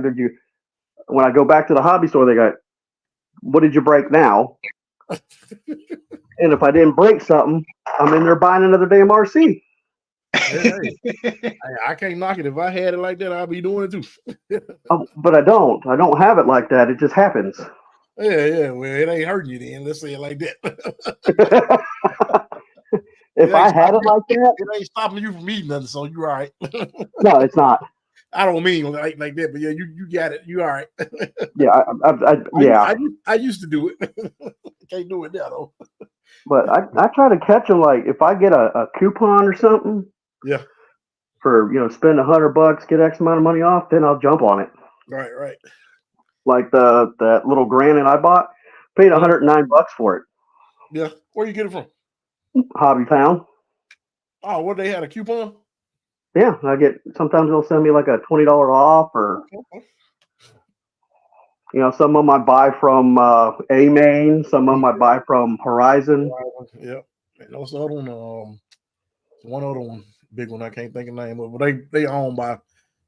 when I go back to the hobby store, they go, "What did you break now?" And if I didn't break something, I'm in there buying another damn RC. Hey, I can't knock it. If I had it like that, I'd be doing it too. But I don't. I don't have it like that. It just happens. Yeah. Well, it ain't hurting you then. Let's say it like that. If I had it like that, it ain't stopping you from eating nothing. So you're all right. No, it's not. I don't mean like that, but yeah, you got it. You all right. Yeah, I used to do it. Can't do it now though. But I try to catch them. Like if I get a coupon or something, yeah, for spend $100, get X amount of money off, then I'll jump on it. Right. Like that little granite I bought, paid $109 for it. Yeah, where you get it from? Hobby Town. Oh, what, they had a coupon? Yeah, sometimes they'll send me like a $20 off, or some of them I buy from A-Main, some of them I buy from Horizon. Yep. And those other one other one, big one I can't think of the name of, but they owned by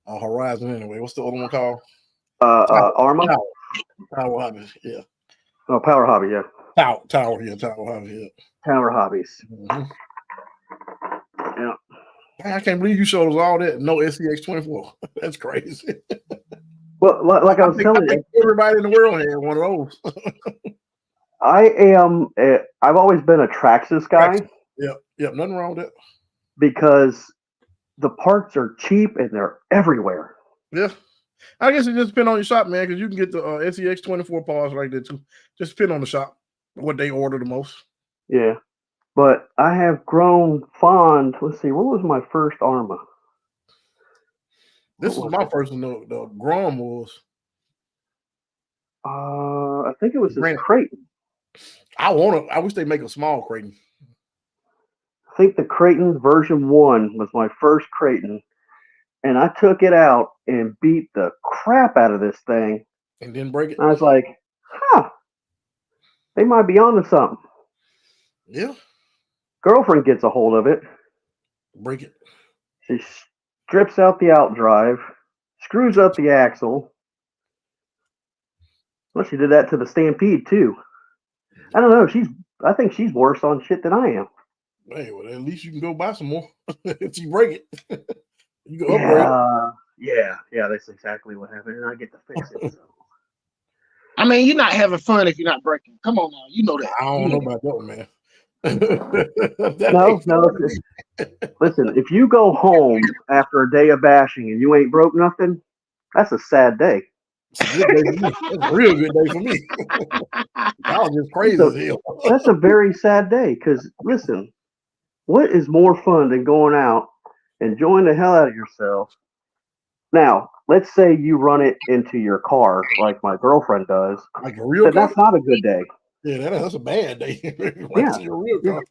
Horizon anyway. What's the other one called? Arma? Tower Hobby, yeah. Oh, Power Hobby, yeah. Tower Hobby, yeah. Tower Hobbies. Mm-hmm. Yeah. I can't believe you showed us all that. No SCX-24. That's crazy. Well, like I was telling you, everybody in the world had one of those. I've always been a Traxxas guy. Yep, nothing wrong with that. Because the parts are cheap and they're everywhere. Yeah. I guess it just depends on your shop, man, because you can get the SCX-24 parts like that too. Just depend on the shop, what they order the most. Yeah. But I have grown fond. Let's see, what was my first Arma? This was my first one. The Grom was. I think it was this Creighton. I wish they make a small Creighton. I think the Creighton version 1 was my first Creighton, and I took it out and beat the crap out of this thing. And didn't break it? I was like, they might be onto something. Yeah. Girlfriend gets a hold of it. Break it. She strips out the outdrive, screws up the axle. Well, she did that to the Stampede too. I don't know. I think she's worse on shit than I am. Hey, well, at least you can go buy some more if you break it. You can upgrade it. Yeah. That's exactly what happened, and I get to fix it. So. I mean, you're not having fun if you're not breaking. Come on now, you know that. I don't know about that one, man. No. Listen, if you go home after a day of bashing and you ain't broke nothing, that's a sad day. It's a good day for me. It's a real good day for me. I was just crazy as hell. That's a very sad day because, listen, what is more fun than going out, enjoying the hell out of yourself? Now, let's say you run it into your car like my girlfriend does. Like a real car? That's not a good day. Yeah, that's a bad day. Yeah. Your real car.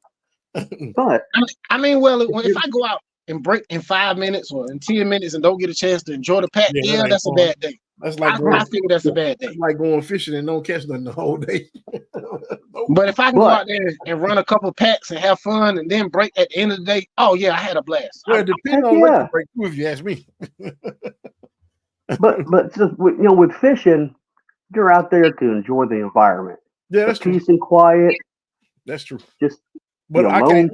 But I mean, if I go out and break in 5 minutes or in 10 minutes and don't get a chance to enjoy the pack, that's a bad day. That's like I figure that's a bad day. That's like going fishing and don't catch nothing the whole day. But if I can go out there and run a couple packs and have fun and then break at the end of the day, I had a blast. Well, it depends on what you break too, if you ask me. but just with fishing, you're out there to enjoy the environment. Yeah, that's peace and quiet. That's true. Just I can't.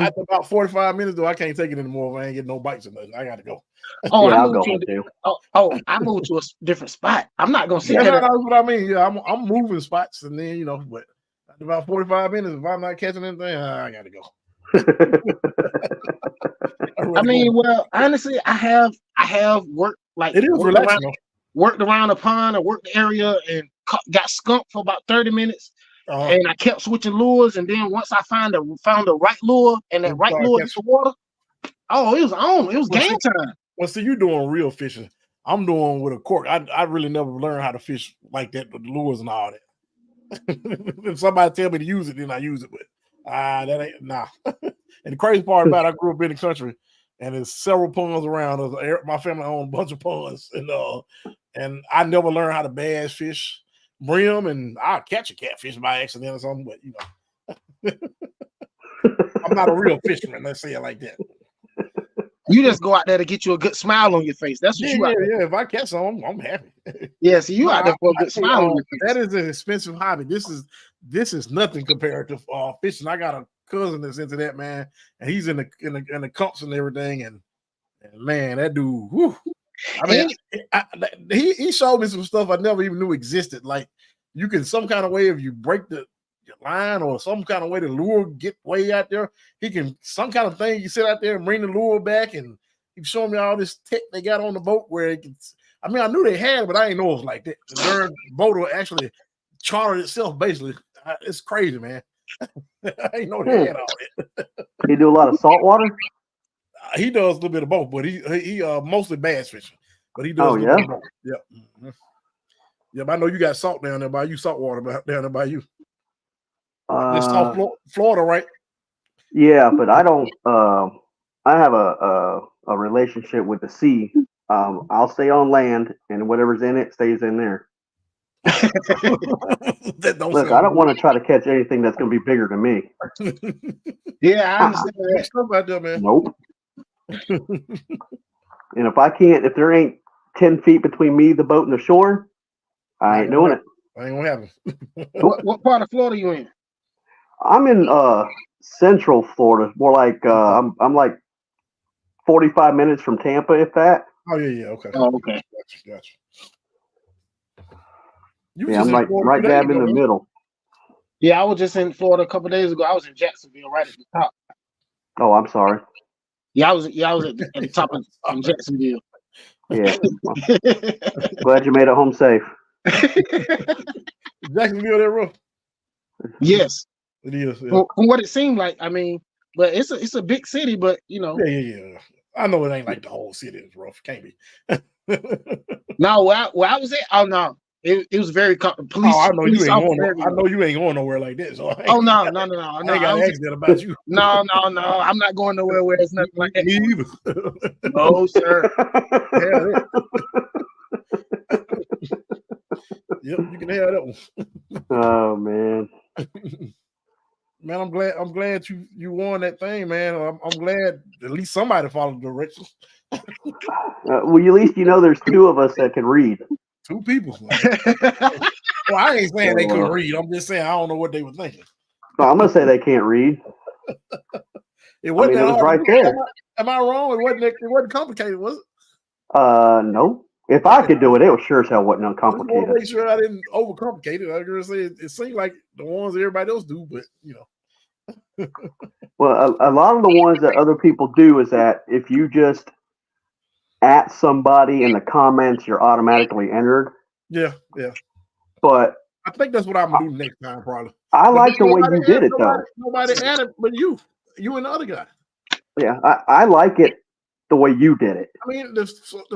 After about 45 minutes, though, I can't take it anymore. If I ain't getting no bites or nothing, I got to go. I'll go too. I moved to a different spot. I'm not gonna sit there. That's what I mean. Yeah, I'm moving spots, and then but after about 45 minutes, if I'm not catching anything, I got to go. I mean, well, honestly, I have worked it is relaxing. Worked around the pond or worked the area and got skunked for about 30 minutes. And I kept switching lures, and then once I found the right lure and that right lure hit the water, it was on. It was game time. Well, see, you're doing real fishing. I'm doing with a cork. I really never learned how to fish like that with the lures and all that. If somebody tell me to use it, then I use it. But that ain't nah. And the crazy part about it, I grew up in the country, and there's several ponds around us. My family owned a bunch of ponds, and I never learned how to bass fish. Brim, and I'll catch a catfish by accident or something, but I'm not a real fisherman. Let's say it like that. You just go out there to get you a good smile on your face. That's what you out there. Yeah. If I catch some, I'm happy. Yeah, so you out there for a good smile on your face. That is an expensive hobby. This is nothing compared to fishing. I got a cousin that's into that, man, and he's in the comps and everything, and man, that dude. Whew, I mean, he showed me some stuff I never even knew existed. Like you can some kind of way if you break the line or some kind of way the lure get way out there. He can some kind of thing you sit out there and bring the lure back, and he's showing me all this tech they got on the boat where it can. I mean, I knew they had it, but I didn't know it was like that. The darn boat will actually charter itself. Basically, it's crazy, man. I didn't know they had all that. You do a lot of saltwater? He does a little bit of both, but he mostly bass fishing. But he does. Oh yeah. Yep. Mm-hmm. Yep. I know you got salt down there by you, salt water down there by you. It's South Florida, right? Yeah, but I don't. I have a relationship with the sea. I'll stay on land, and whatever's in it stays in there. Look, I don't want to try to catch anything that's going to be bigger than me. Yeah, I understand that stuff out there, man. Nope. And if there ain't 10 feet between me, the boat, and the shore, I ain't doing it. I ain't gonna happen. What part of Florida you in? I'm in Central Florida, more like I'm like 45 minutes from Tampa, if that. Oh yeah, okay. Oh, okay. Gotcha. I'm like right dab in the middle. Yeah, I was just in Florida a couple of days ago. I was in Jacksonville, right at the top. Oh, I'm sorry. Yeah, I was at the top of in Jacksonville. Yeah. Glad you made it home safe. Jacksonville, there, bro. Yes, it is. Yeah. From what it seemed like, I mean, but it's a big city, but you know. Yeah. I know it ain't like the whole city is rough. Can't be. No, where I was at, oh no, it was very police. Oh, I know you ain't going. I know you ain't going nowhere like this. So oh no. I ain't got to ask that about you. No, I'm not going nowhere where it's nothing like that. Me either. No, sir. Yep, you can have that one. Oh man. Man, I'm glad you won that thing, man. I'm glad at least somebody followed the directions. Well, at least there's two of us that can read. Two people. Well, I ain't saying they couldn't read. I'm just saying I don't know what they were thinking. No, I'm gonna say they can't read. It wasn't. It was right there. Am I wrong? It wasn't complicated, was it? No. If I could do it, it was sure as hell wasn't uncomplicated. I want to make sure I didn't overcomplicate it. I was gonna say it seemed like the ones everybody else do, but Well, a lot of the ones that other people do is that if you just at somebody in the comments, you're automatically entered. Yeah. But I think that's what I'm gonna do next time, probably. I like the way you did it, though. Nobody added, but you and the other guy. Yeah, I like it the way you did it. I mean, the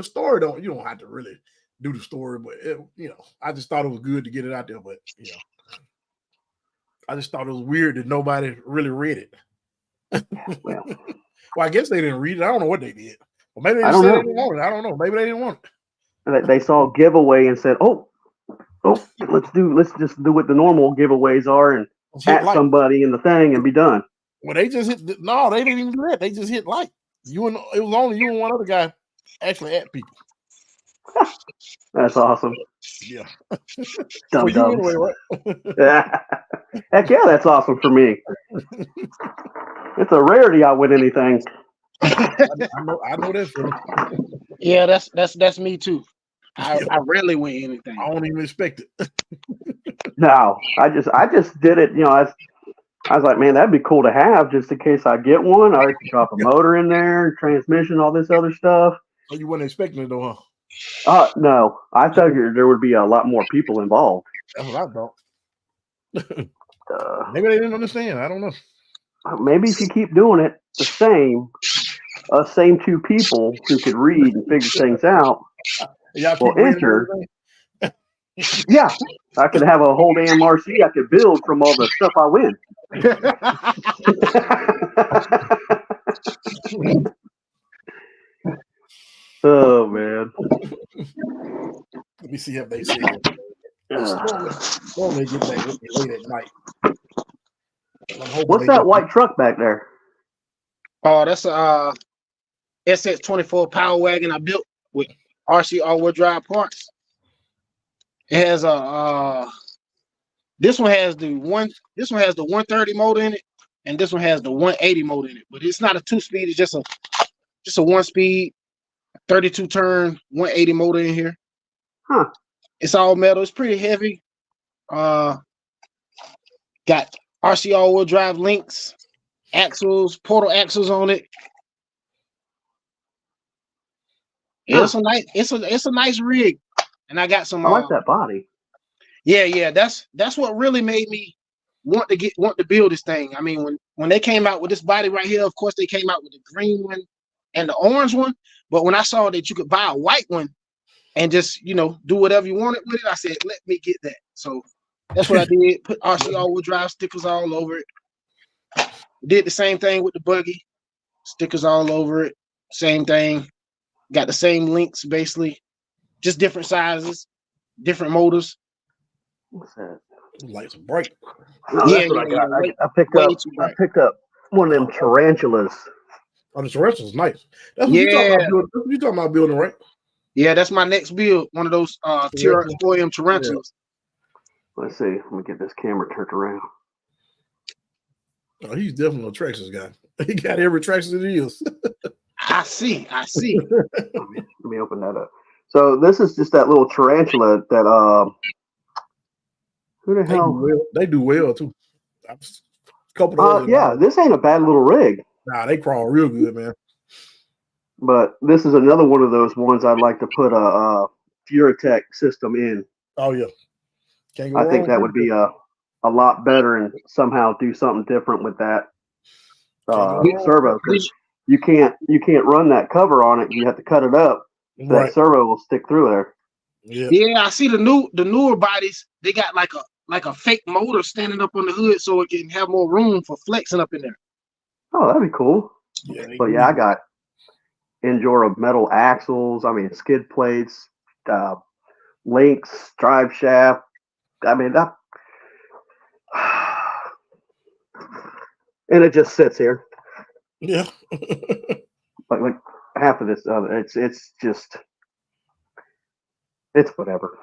story you don't have to really do the story, but I just thought it was good to get it out there. But I just thought it was weird that nobody really read it. Well, I guess they didn't read it. I don't know what they did. Well, maybe they said they didn't want it. I don't know. Maybe they didn't want it. They saw a giveaway and said, "Oh, let's just do what the normal giveaways are and at somebody in the thing and be done." Well, they just hit. No, they didn't even do that. They just hit like. It was only you and one other guy actually at people. That's awesome. Yeah. Dumb. Anyway, right? Heck yeah, that's awesome for me. It's a rarity I win anything. I know that feeling. Yeah, that's me too. I rarely win anything. I don't even expect it. No, I just did it. I was like, man, that'd be cool to have just in case I get one. I could drop a motor in there, transmission, all this other stuff. Oh, you weren't expecting it though, huh? No. I figured there would be a lot more people involved. That's what I thought. Maybe they didn't understand. I don't know. Maybe if you keep doing it the same two people who could read and figure things out will enter. Yeah, I could have a whole damn RC I could build from all the stuff I win. Oh man. Let me see if they see it. Normally get back with me late at night. What's that white truck back there? Oh, that's a SX24 Power Wagon I built with RC all-wheel drive parts. It has a this one has the 130 motor in it, and this one has the 180 motor in it. But it's not a 2-speed, it's just a 1-speed, 32 turn, 180 motor in here. Huh. It's all metal, it's pretty heavy. Got RC all-wheel drive links, axles, portal axles on it. It's a nice, it's a nice rig. And I got some I like that body. Yeah, that's what really made me want to build this thing. I mean, when they came out with this body right here, of course they came out with the green one and the orange one. But when I saw that you could buy a white one and just, you know, do whatever you wanted with it, I said, let me get that. So that's what I did. Put RC all-wheel drive stickers all over it. Did the same thing with the buggy, stickers all over it. Same thing. Got the same links basically, just different sizes, different motors. What's that? Lights are bright. No, that's what I got. I picked up one of them tarantulas. Oh, the tarantula's nice. That's what you talking about building. That's what you talking about building, right? Yeah, that's my next build. One of those TRX-4M tarantulas. Yeah. Let's see. Let me get this camera turned around. Oh, he's definitely a Traxxas guy. He got every Traxxas it is. I see. Let me open that up. So this is just that little tarantula that who the hell? They do well too. Yeah, this ain't a bad little rig. Nah, they crawl real good, man. But this is another one of those ones I'd like to put a Furatech system in. Oh yeah, I think that would be a lot better and somehow do something different with that servo, because you can't run that cover on it. You have to cut it up. So that servo will stick through there. Yeah, I see the newer bodies. They got like a fake motor standing up on the hood so it can have more room for flexing up in there. Oh, that'd be cool. Yeah, but yeah, I got Endura metal axles. I mean, skid plates, links, drive shaft. I mean that, and it just sits here. Yeah. like half of this other, it's just whatever.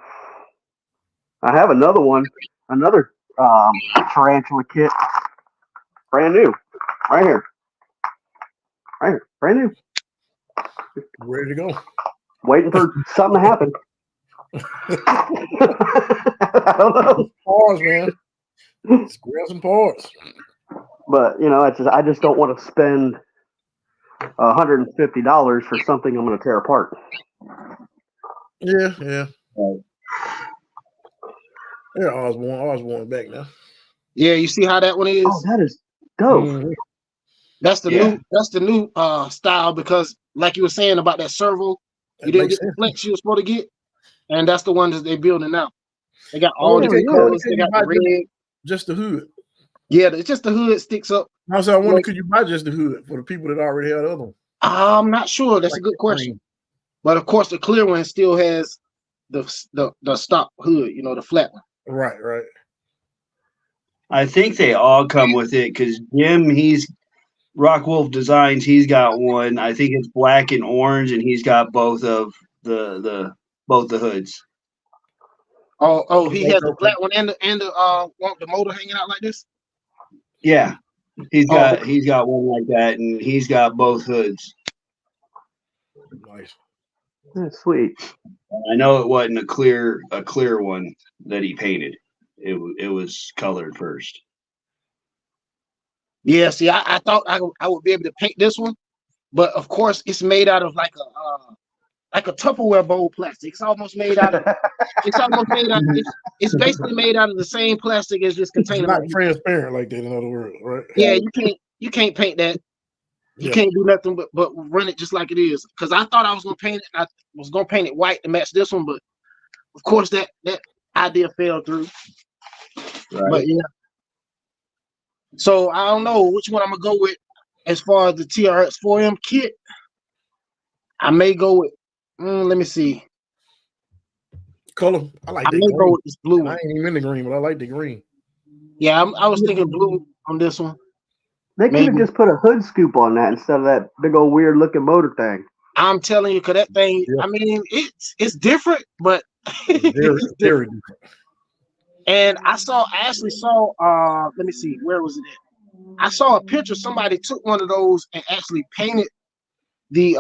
I have another tarantula kit, brand new, right here, brand new. Ready to go. Waiting for something to happen. I don't know. Pause, man. Square some parts. But you know, I just don't want to spend $150 for something I'm going to tear apart. Yeah. Yeah, Osborne back now. Yeah, you see how that one is? Oh, that is dope. Mm-hmm. That's the new style, because like you were saying about that servo, you didn't get the flex you were supposed to get, and that's the one that they're building now. They got all different colors. They got the red. Just the hood. Yeah, it's just the hood sticks up. I wonder, could you buy just the hood for the people that already had the other one? I'm not sure. That's a good question. But of course, the clear one still has the stock hood. You know, the flat one. Right. I think they all come with it, because Jim, he's Rock Wolf Designs. He's got one. I think it's black and orange, and he's got both of the hoods. Oh, he has the flat one and the motor hanging out like this. Yeah, he's got one like that, and he's got both hoods. Nice. That's sweet. I know it wasn't a clear one that he painted. It was colored first. Yeah, see, I thought I would be able to paint this one, but of course it's made out of like a Tupperware bowl plastic. It's almost made out of. It's basically made out of the same plastic as this container. It's not transparent like that, in other words, right? Yeah, you can't paint that. You can't do nothing but run it just like it is. Because I thought I was gonna paint it. I was gonna paint it white to match this one, but of course that idea fell through. Right. But yeah. So I don't know which one I'm gonna go with as far as the TRX-4M kit. I may go with. Let me see. Color. I may go with this blue one. I ain't even in the green, but I like the green. Yeah, I was thinking blue on this one. They could have just put a hood scoop on that instead of that big old weird looking motor thing. I'm telling you, because that thing, Yeah. I mean, it's different, but Very, it's different. very different. And I actually saw, let me see, where was it at? I saw a picture. Somebody took one of those and actually painted the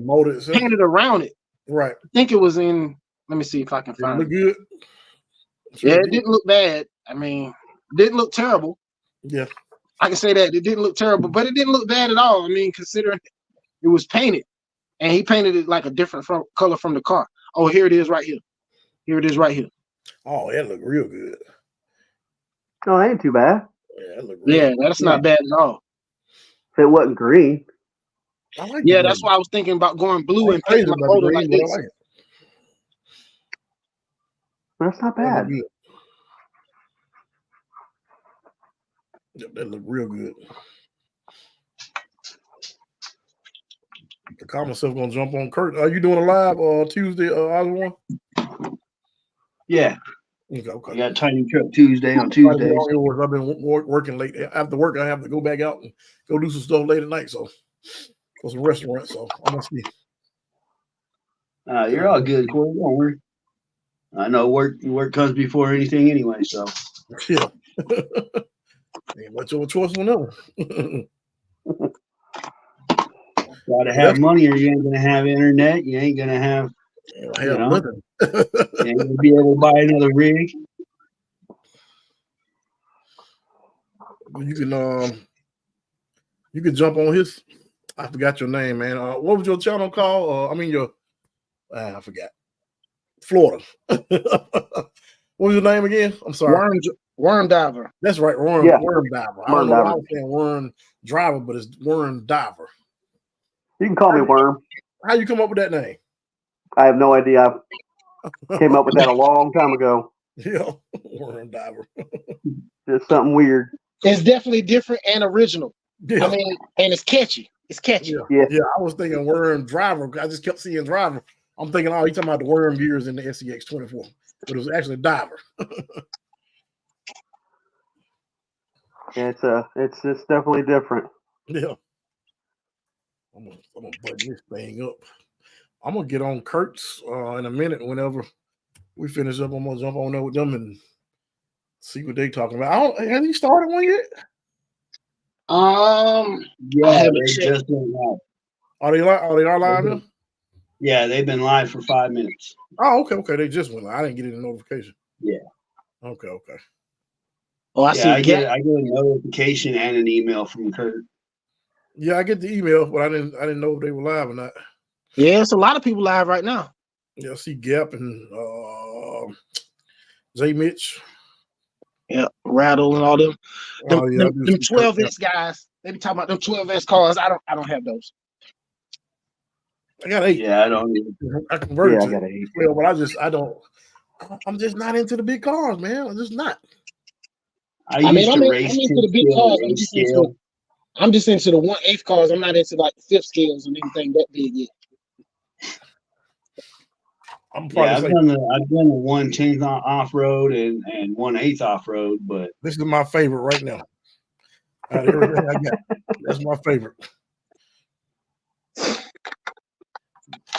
motor itself. Painted around it. Right. I think it was in, let me see if I can find it. Look good. Yeah, it didn't look bad. I mean, it didn't look terrible. Yeah. I can say that. It didn't look terrible, but it didn't look bad at all. I mean, considering it was painted. And he painted it like a different color from the car. Oh, here it is right here. Here it is right here. Oh, that looked real good. Oh, that ain't too bad. Yeah, that's not bad at all. If it wasn't green. Yeah, that's why I was thinking about going blue and painting my motor like this. Like that's not bad. That looked real good. The common stuff gonna jump on Kurt. Are you doing a live Tuesday, Osborne? Yeah. Okay. I got Tiny Truck Tuesday on Tuesdays. I've been working late. After work, I have to go back out and go do some stuff late at night. So for some restaurants. So I'm gonna see. You're all good, Corey. Don't worry. I know work comes before anything anyway. So yeah. Ain't much of a choice on that one. Gotta have money or you ain't gonna have internet. You ain't gonna have nothing. You ain't gonna be able to buy another rig. You can jump on his. I forgot your name, man. What was your channel called? I forgot. Florida. What was your name again? I'm sorry. Worm Diver. That's right, Worm Diver. I don't know why I was saying Worm Driver, but it's Worm Diver. You can call me Worm. How you come up with that name? I have no idea. I came up with that a long time ago. Yeah, Worm Diver. Just something weird. It's definitely different and original. Yeah. I mean, and it's catchy. It's catchy. Yeah. I was thinking Worm Driver. I just kept seeing Driver. I'm thinking, he's talking about the worm gears in the SCX 24, but it was actually Diver. It's definitely different. Yeah. I'm gonna button this thing up. I'm gonna get on Kurt's in a minute. Whenever we finish up, I'm gonna jump on there with them and see what they talking about. Have you started one yet? Yeah, they just went live. Are they live now? Yeah, they've been live for 5 minutes. Oh, okay. They just went live. I didn't get any notification. Yeah. Okay. Oh, I see. I get a notification and an email from Kurt. Yeah, I get the email, but I didn't know if they were live or not. Yeah, it's a lot of people live right now. Yeah, I see Gap and J Mitch. Yeah, Rattle and all them. Them 12S guys. They be talking about them 12S cars. I don't have those. I got 8. Yeah, I don't even. I converted. I got 8. Well, but I'm just not into the big cars, man. I'm just not. I'm into the big cars. I'm just into the 1/8 cars. I'm not into like the 5th scales and anything that big yet. I've done the 1/10 off road and 1/8 off road, but this is my favorite right now. Out of everything I got, that's my favorite.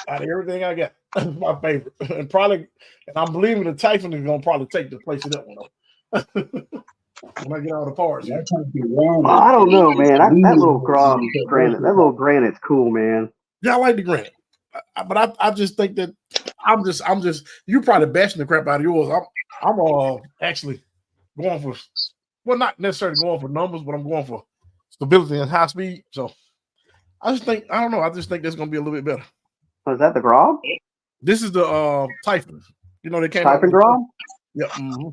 Out of everything I got, that's my favorite, and I'm believing the Typhoon is gonna probably take the place of that one though. When I get all the parts. I don't know, man. That little granite's cool, man. Yeah, I like the granite, but I just think that I'm just you're probably bashing the crap out of yours. I'm actually going for, well, not necessarily going for numbers, but I'm going for stability and high speed. So I just think that's gonna be a little bit better. Was that the Grob? This is the Typhoon. You know they came Typhoon Grob? Yeah. Mm-hmm.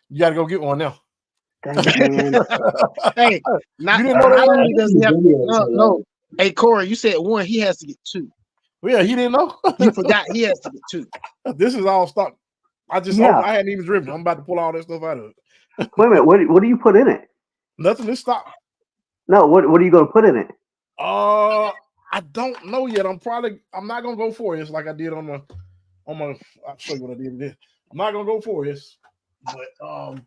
You got to go get one now. Hey, not only does he have no. Hey, Corey, you said 1. He has to get 2. Well, yeah, he didn't know. He forgot he has to get 2. This is all stock. I hadn't even driven. I'm about to pull all that stuff out of it. Wait a minute. What do you put in it? Nothing. It's stock. No. What are you going to put in it? I don't know yet. I'm not gonna go for it like I did on my. I'll show you what I did. I'm not gonna go for it, but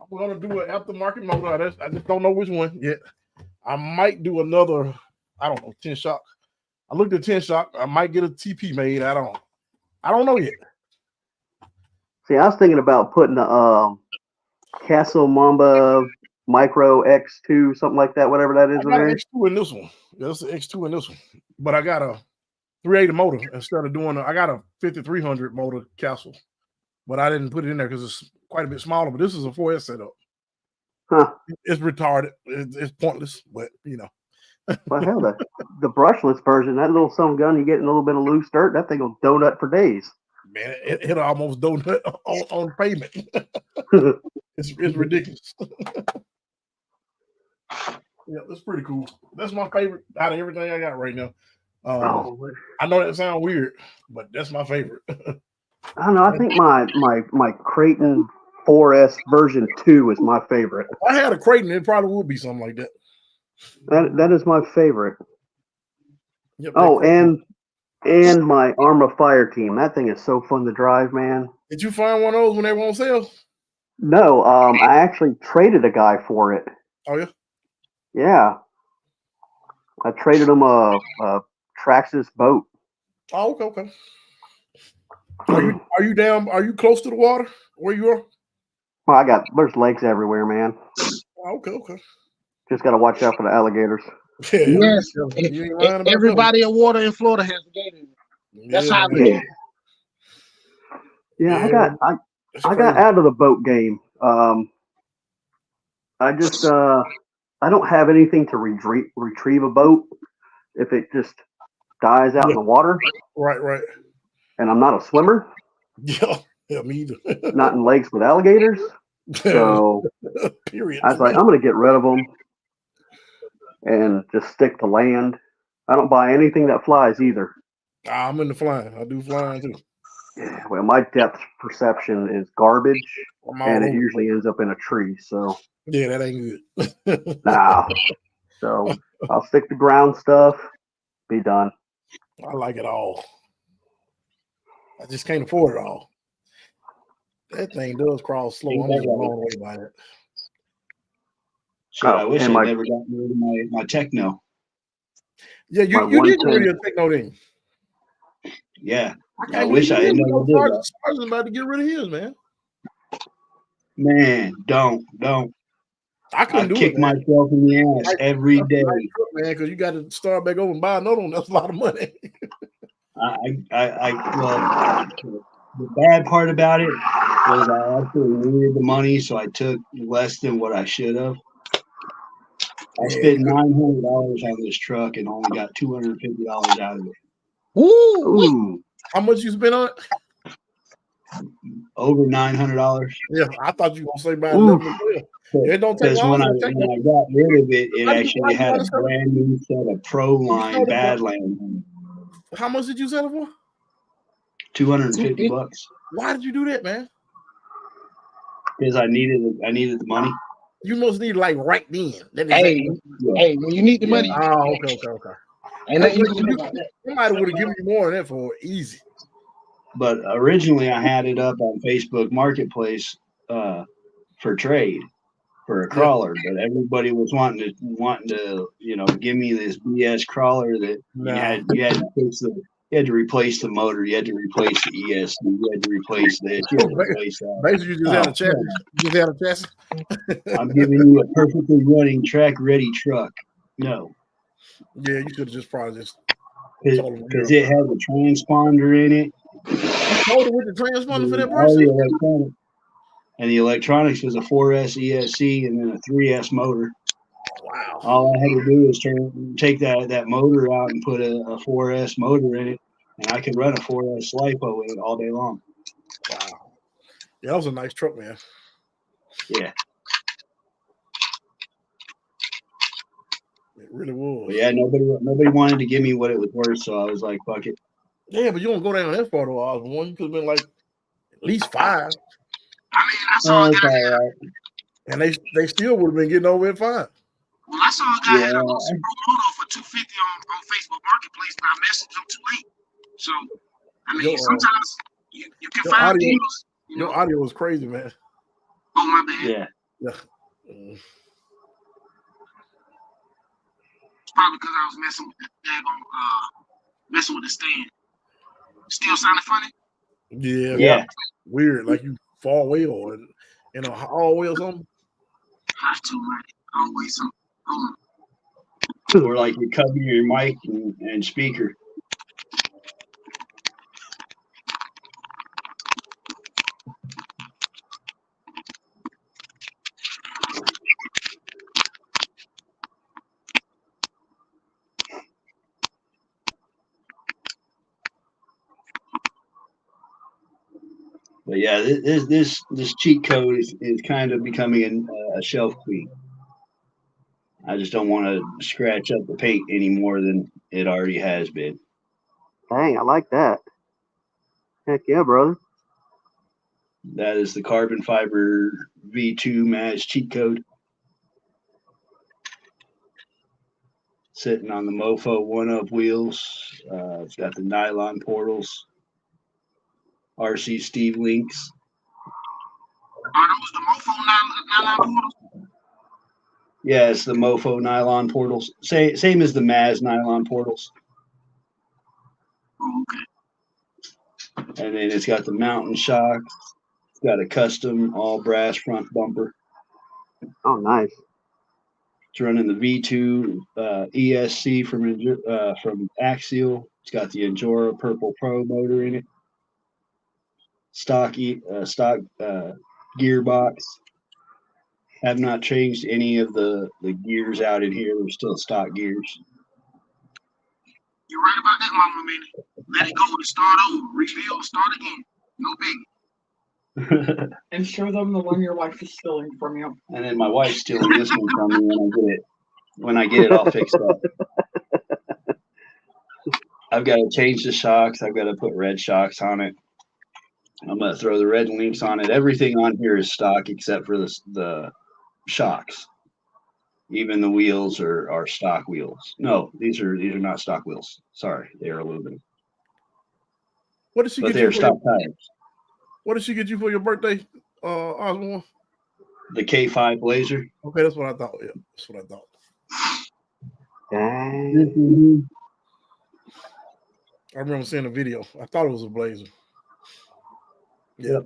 I'm gonna do an aftermarket motor. I just don't know which one yet. I might do another. I don't know, 10 shock. I looked at 10 shock. I might get a TP made. I don't know yet. See, I was thinking about putting a Castle Mamba Micro X2, something like that, whatever that is. I got an X2 in this one. That's an X2 in this one. But I got a 380 motor instead of doing. I got a 5300 motor Castle, but I didn't put it in there because it's quite a bit smaller. But this is a 4S setup. Huh. It's retarded. It's pointless, but you know. Well, hell, the brushless version, that little some gun, you get in a little bit of loose dirt, that thing will donut for days. Man, it almost donut on pavement. It's ridiculous. Yeah, that's pretty cool. That's my favorite out of everything I got right now. I know that sounds weird, but that's my favorite. I don't know. I think my Creighton 4S version 2 is my favorite. If I had a Creighton, it probably would be something like that. That is my favorite. Yep, and my Arma Fire Team. That thing is so fun to drive, man. Did you find one of those when they were on sale? No, I actually traded a guy for it. Oh yeah. Yeah, I traded him a Traxxas boat. Oh, okay. Are you down? Are you close to the water where you are? Well, there's lakes everywhere, man. Oh, okay. Just got to watch out for the alligators. Yes, everybody in water in Florida has a gator. That's how it is. Yeah, I got out of the boat game. I just I don't have anything to retrieve a boat if it just dies out in the water. Right. And I'm not a swimmer. Yeah, me either. Not in lakes with alligators. So period. I was like, I'm going to get rid of them and just stick to land. I don't buy anything that flies either. I'm into flying. I do flying too. Yeah, well, my depth perception is garbage, and it usually ends up in a tree. So yeah, that ain't good. Nah. So I'll stick to ground stuff. Be done. I like it all. I just can't afford it all. That thing does crawl slow. I'm just blown away by it. Shit, I wish I never got rid of my Techno. Yeah, you did get rid of your Techno, didn't you? Yeah. I wish I had never did that. I was about to get rid of his, man. Man, don't. I couldn't do it. Kick myself in the ass every day. Man, because you got to start back over and buy another one. That's a lot of money. Well, the bad part about it was I actually needed the money, so I took less than what I should have. I spent $900 on this truck and only got $250 out of it. Ooh. How much you spent on it? Over $900. Yeah, I thought you were going to say about $11. It don't take long. When I got rid of it, it actually had a brand new set of Pro Line Badlands. How much did you sell it for? $250. Why did you do that, man? Because I needed the money. You must need like right then. Hey, when you need the money. Oh, okay. And somebody would have given you more than that for easy. But originally, I had it up on Facebook Marketplace for trade for a crawler, but everybody was wanting to give me this BS crawler that you had to fix you had to replace the motor, you had to replace the ESC, you had to replace this, you had to replace that. Basically, you just had a chassis. You just had a chassis. I'm giving you a perfectly running, track-ready truck. No. Yeah, you could have just probably just because it had a transponder in it. You told it with the transponder for that person. And the electronics was a 4S ESC and then a 3S motor. Wow. All I had to do was take that motor out and put a 4S motor in it, and I could run a 4S LiPo with it all day long. Wow. Yeah, that was a nice truck, man. Yeah. It really was. But yeah, nobody wanted to give me what it was worth, so I was like, fuck it. Yeah, but you don't go down that far though. One, you could have been like at least 5. I mean, I saw a guy, and they still would have been getting over at 5. Well, I saw a guy had a Lucy Pro Moto for $250 on Facebook Marketplace, and I messaged him too late. So, I mean, sometimes you can find deals. Your audio was crazy, man. Oh, my bad. Yeah. Yeah. It's probably because I was messing with messing with the stand. Still sounding funny? Yeah. Weird, like you far away or in a hallway or something. Have to, man. Always something. Or like you cover your mic and speaker. But yeah, this cheat code is kind of becoming a shelf queen. I just don't want to scratch up the paint any more than it already has been. Dang, I like that. Heck yeah, brother. That is the carbon fiber V2 Maz cheat code. Sitting on the Mofo 1-Up wheels. It's got the nylon portals. RC Steve links. Are those the Mofo nylon portals? Yeah, it's the Mofo nylon portals. Same as the Maz nylon portals. Oh, okay. And then it's got the mountain shocks. It's got a custom all brass front bumper. Oh, nice. It's running the V2 ESC from Axial. It's got the Endura Purple Pro motor in it. Stock gearbox. Have not changed any of the gears out in here. They're still stock gears. You're right about that, Mama Minnie. Let it go and start over. Rebuild, start again. No biggie. And show them the one your wife is stealing from you. And then my wife's stealing this one from me when I get it all fixed up. I've got to change the shocks. I've got to put red shocks on it. I'm going to throw the red links on it. Everything on here is stock except for the shocks. Even the wheels are stock wheels. No, these are not stock wheels. Sorry, they are aluminum. What did she But get they you are for stock tires. What did she get you for your birthday, Osborne? The K5 Blazer. Okay, that's what I thought. Yeah, that's what I thought. Dang. I remember seeing a video. I thought it was a Blazer. Yeah. Yep.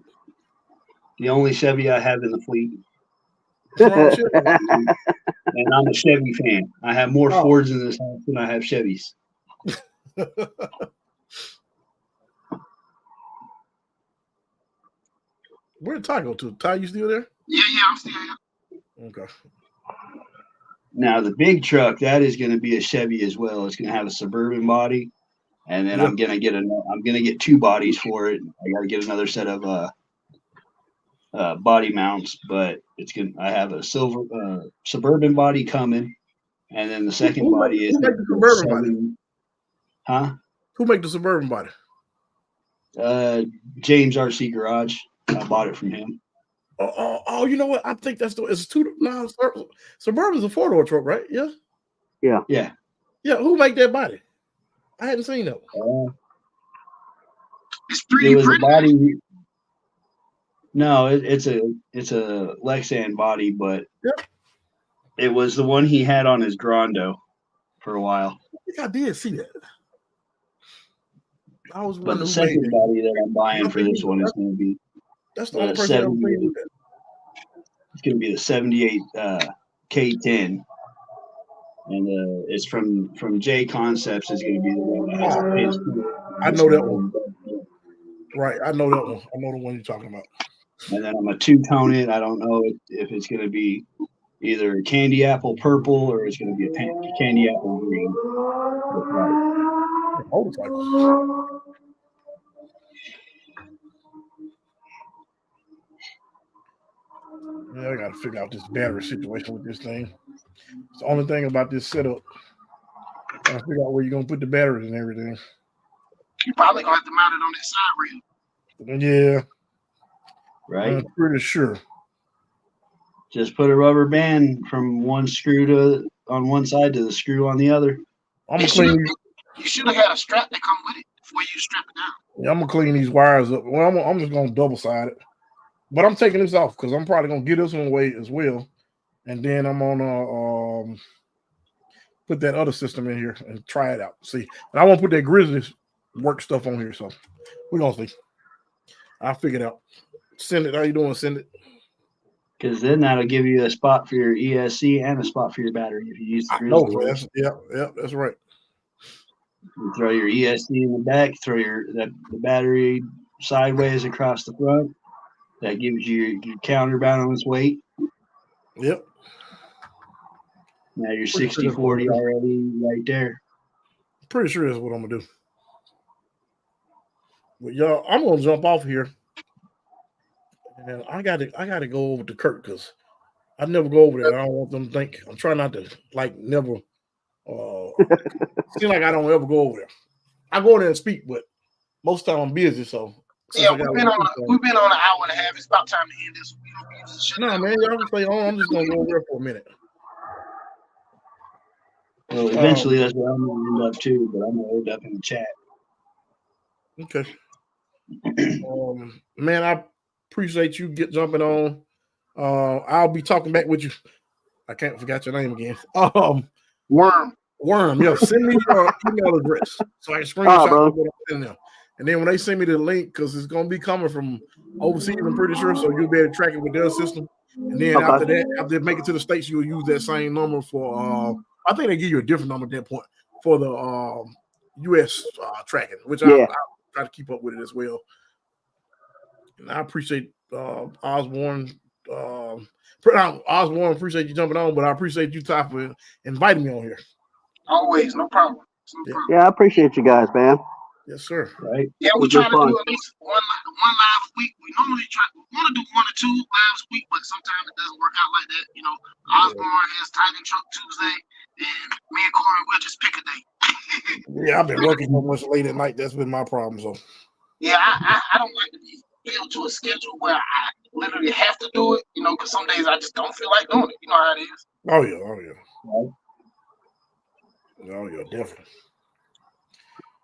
The only Chevy I have in the fleet. What's wrong with Chevy? And I'm a Chevy fan. I have more Fords in this house than I have Chevys. Where'd Ty go to? Ty, you still there? Yeah, I'm still here. Okay. Now the big truck, that is going to be a Chevy as well. It's going to have a Suburban body, and then I'm going to get two bodies for it. I got to get another set of body mounts, but I have a silver Suburban body coming, and then the second body is the Suburban body? Huh? Who make the Suburban body? James RC Garage. I bought it from him. Oh, you know what? I think it's Suburban's a 4-door truck, right? Yeah. Yeah. Who make that body? I hadn't seen that. It's pretty. A body. No, it's a Lexan body, but it was the one he had on his Grando for a while. I think I did see that. But the second body that I'm buying for this one is going to be that's the only person I've seen with that. It's going to be the 78 K10, and it's from J Concepts. Is going to be the one that has the pitch. I know that one. Right, I know that one. I know the one you're talking about. And then I'm a two-tone it. I don't know if it's going to be either candy apple purple or it's going to be a candy apple green. Yeah, I got to figure out this battery situation with this thing. It's the only thing about this setup. I got to figure out where you're going to put the batteries and everything. You're probably going to have to mount it on that side rail. Yeah. Right? I'm pretty sure. Just put a rubber band from one screw on one side to the screw on the other. I'm gonna clean. You should have had a strap that come with it before you strap it down. Yeah, I'm gonna clean these wires up. Well, I'm just gonna double side it. But I'm taking this off because I'm probably gonna get this one away as well, and then I'm gonna put that other system in here and try it out. See, and I won't put that Grizzlies work stuff on here, so we're gonna see. I'll figure it out. Send it. How you doing? Send it. Because then that'll give you a spot for your ESC and a spot for your battery if you use the Grizzly. Yeah, that's right. You throw your ESC in the back, throw the battery sideways across the front. That gives you your counterbalance weight. Yep. Now you're 60-40 already right there. Pretty sure that's what I'm gonna do. But y'all, I'm gonna jump off here. And I gotta go over to Kurt because I never go over there. I don't want them to think I'm trying not to never seem like I don't ever go over there. I go there and speak, but most of the time I'm busy, so yeah, we've been on an hour and a half. It's about time to end this. No, man, y'all can stay on. I'm just gonna go over there for a minute. Well, eventually that's where I'm gonna end up too, but I'm gonna end up in the chat. Okay. Man, I appreciate you jumping on. I'll be talking back with you. I can't forget your name again. Worm. Yeah, send me your email address so I can screenshot what I'm in there. And then when they send me the link, because it's gonna be coming from overseas, I'm pretty sure, so you'll be able to track it with their system. And then after that, after they make it to the States, you'll use that same number for I think they give you a different number at that point for the US tracking, which I'll try to keep up with it as well. And I appreciate Osborne. Osborne, appreciate you jumping on, but I appreciate you, Ty, for inviting me on here. Always, no problem. Yeah, I appreciate you guys, man. Yes, sir. Right. Yeah, we try to do at least one live a week. We normally want to do 1 or 2 lives a week, but sometimes it doesn't work out like that. You know, Osborne has Titan Truck Tuesday, and me and Corey we'll just pick a day. Yeah, I've been working so much late at night. That's been my problem. So. Yeah, I don't like to be held to a schedule where I literally have to do it. You know, because some days I just don't feel like doing it. You know how it is. Oh yeah. Oh yeah, definitely.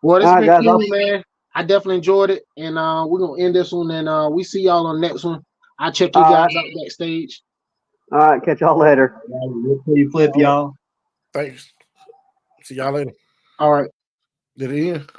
Well, this has been cool, man. I definitely enjoyed it, and we're gonna end this one, and we see y'all on the next one. I'll check you guys out backstage. All right, catch y'all later. You flip, y'all. Thanks. See y'all later. All right. Did it end?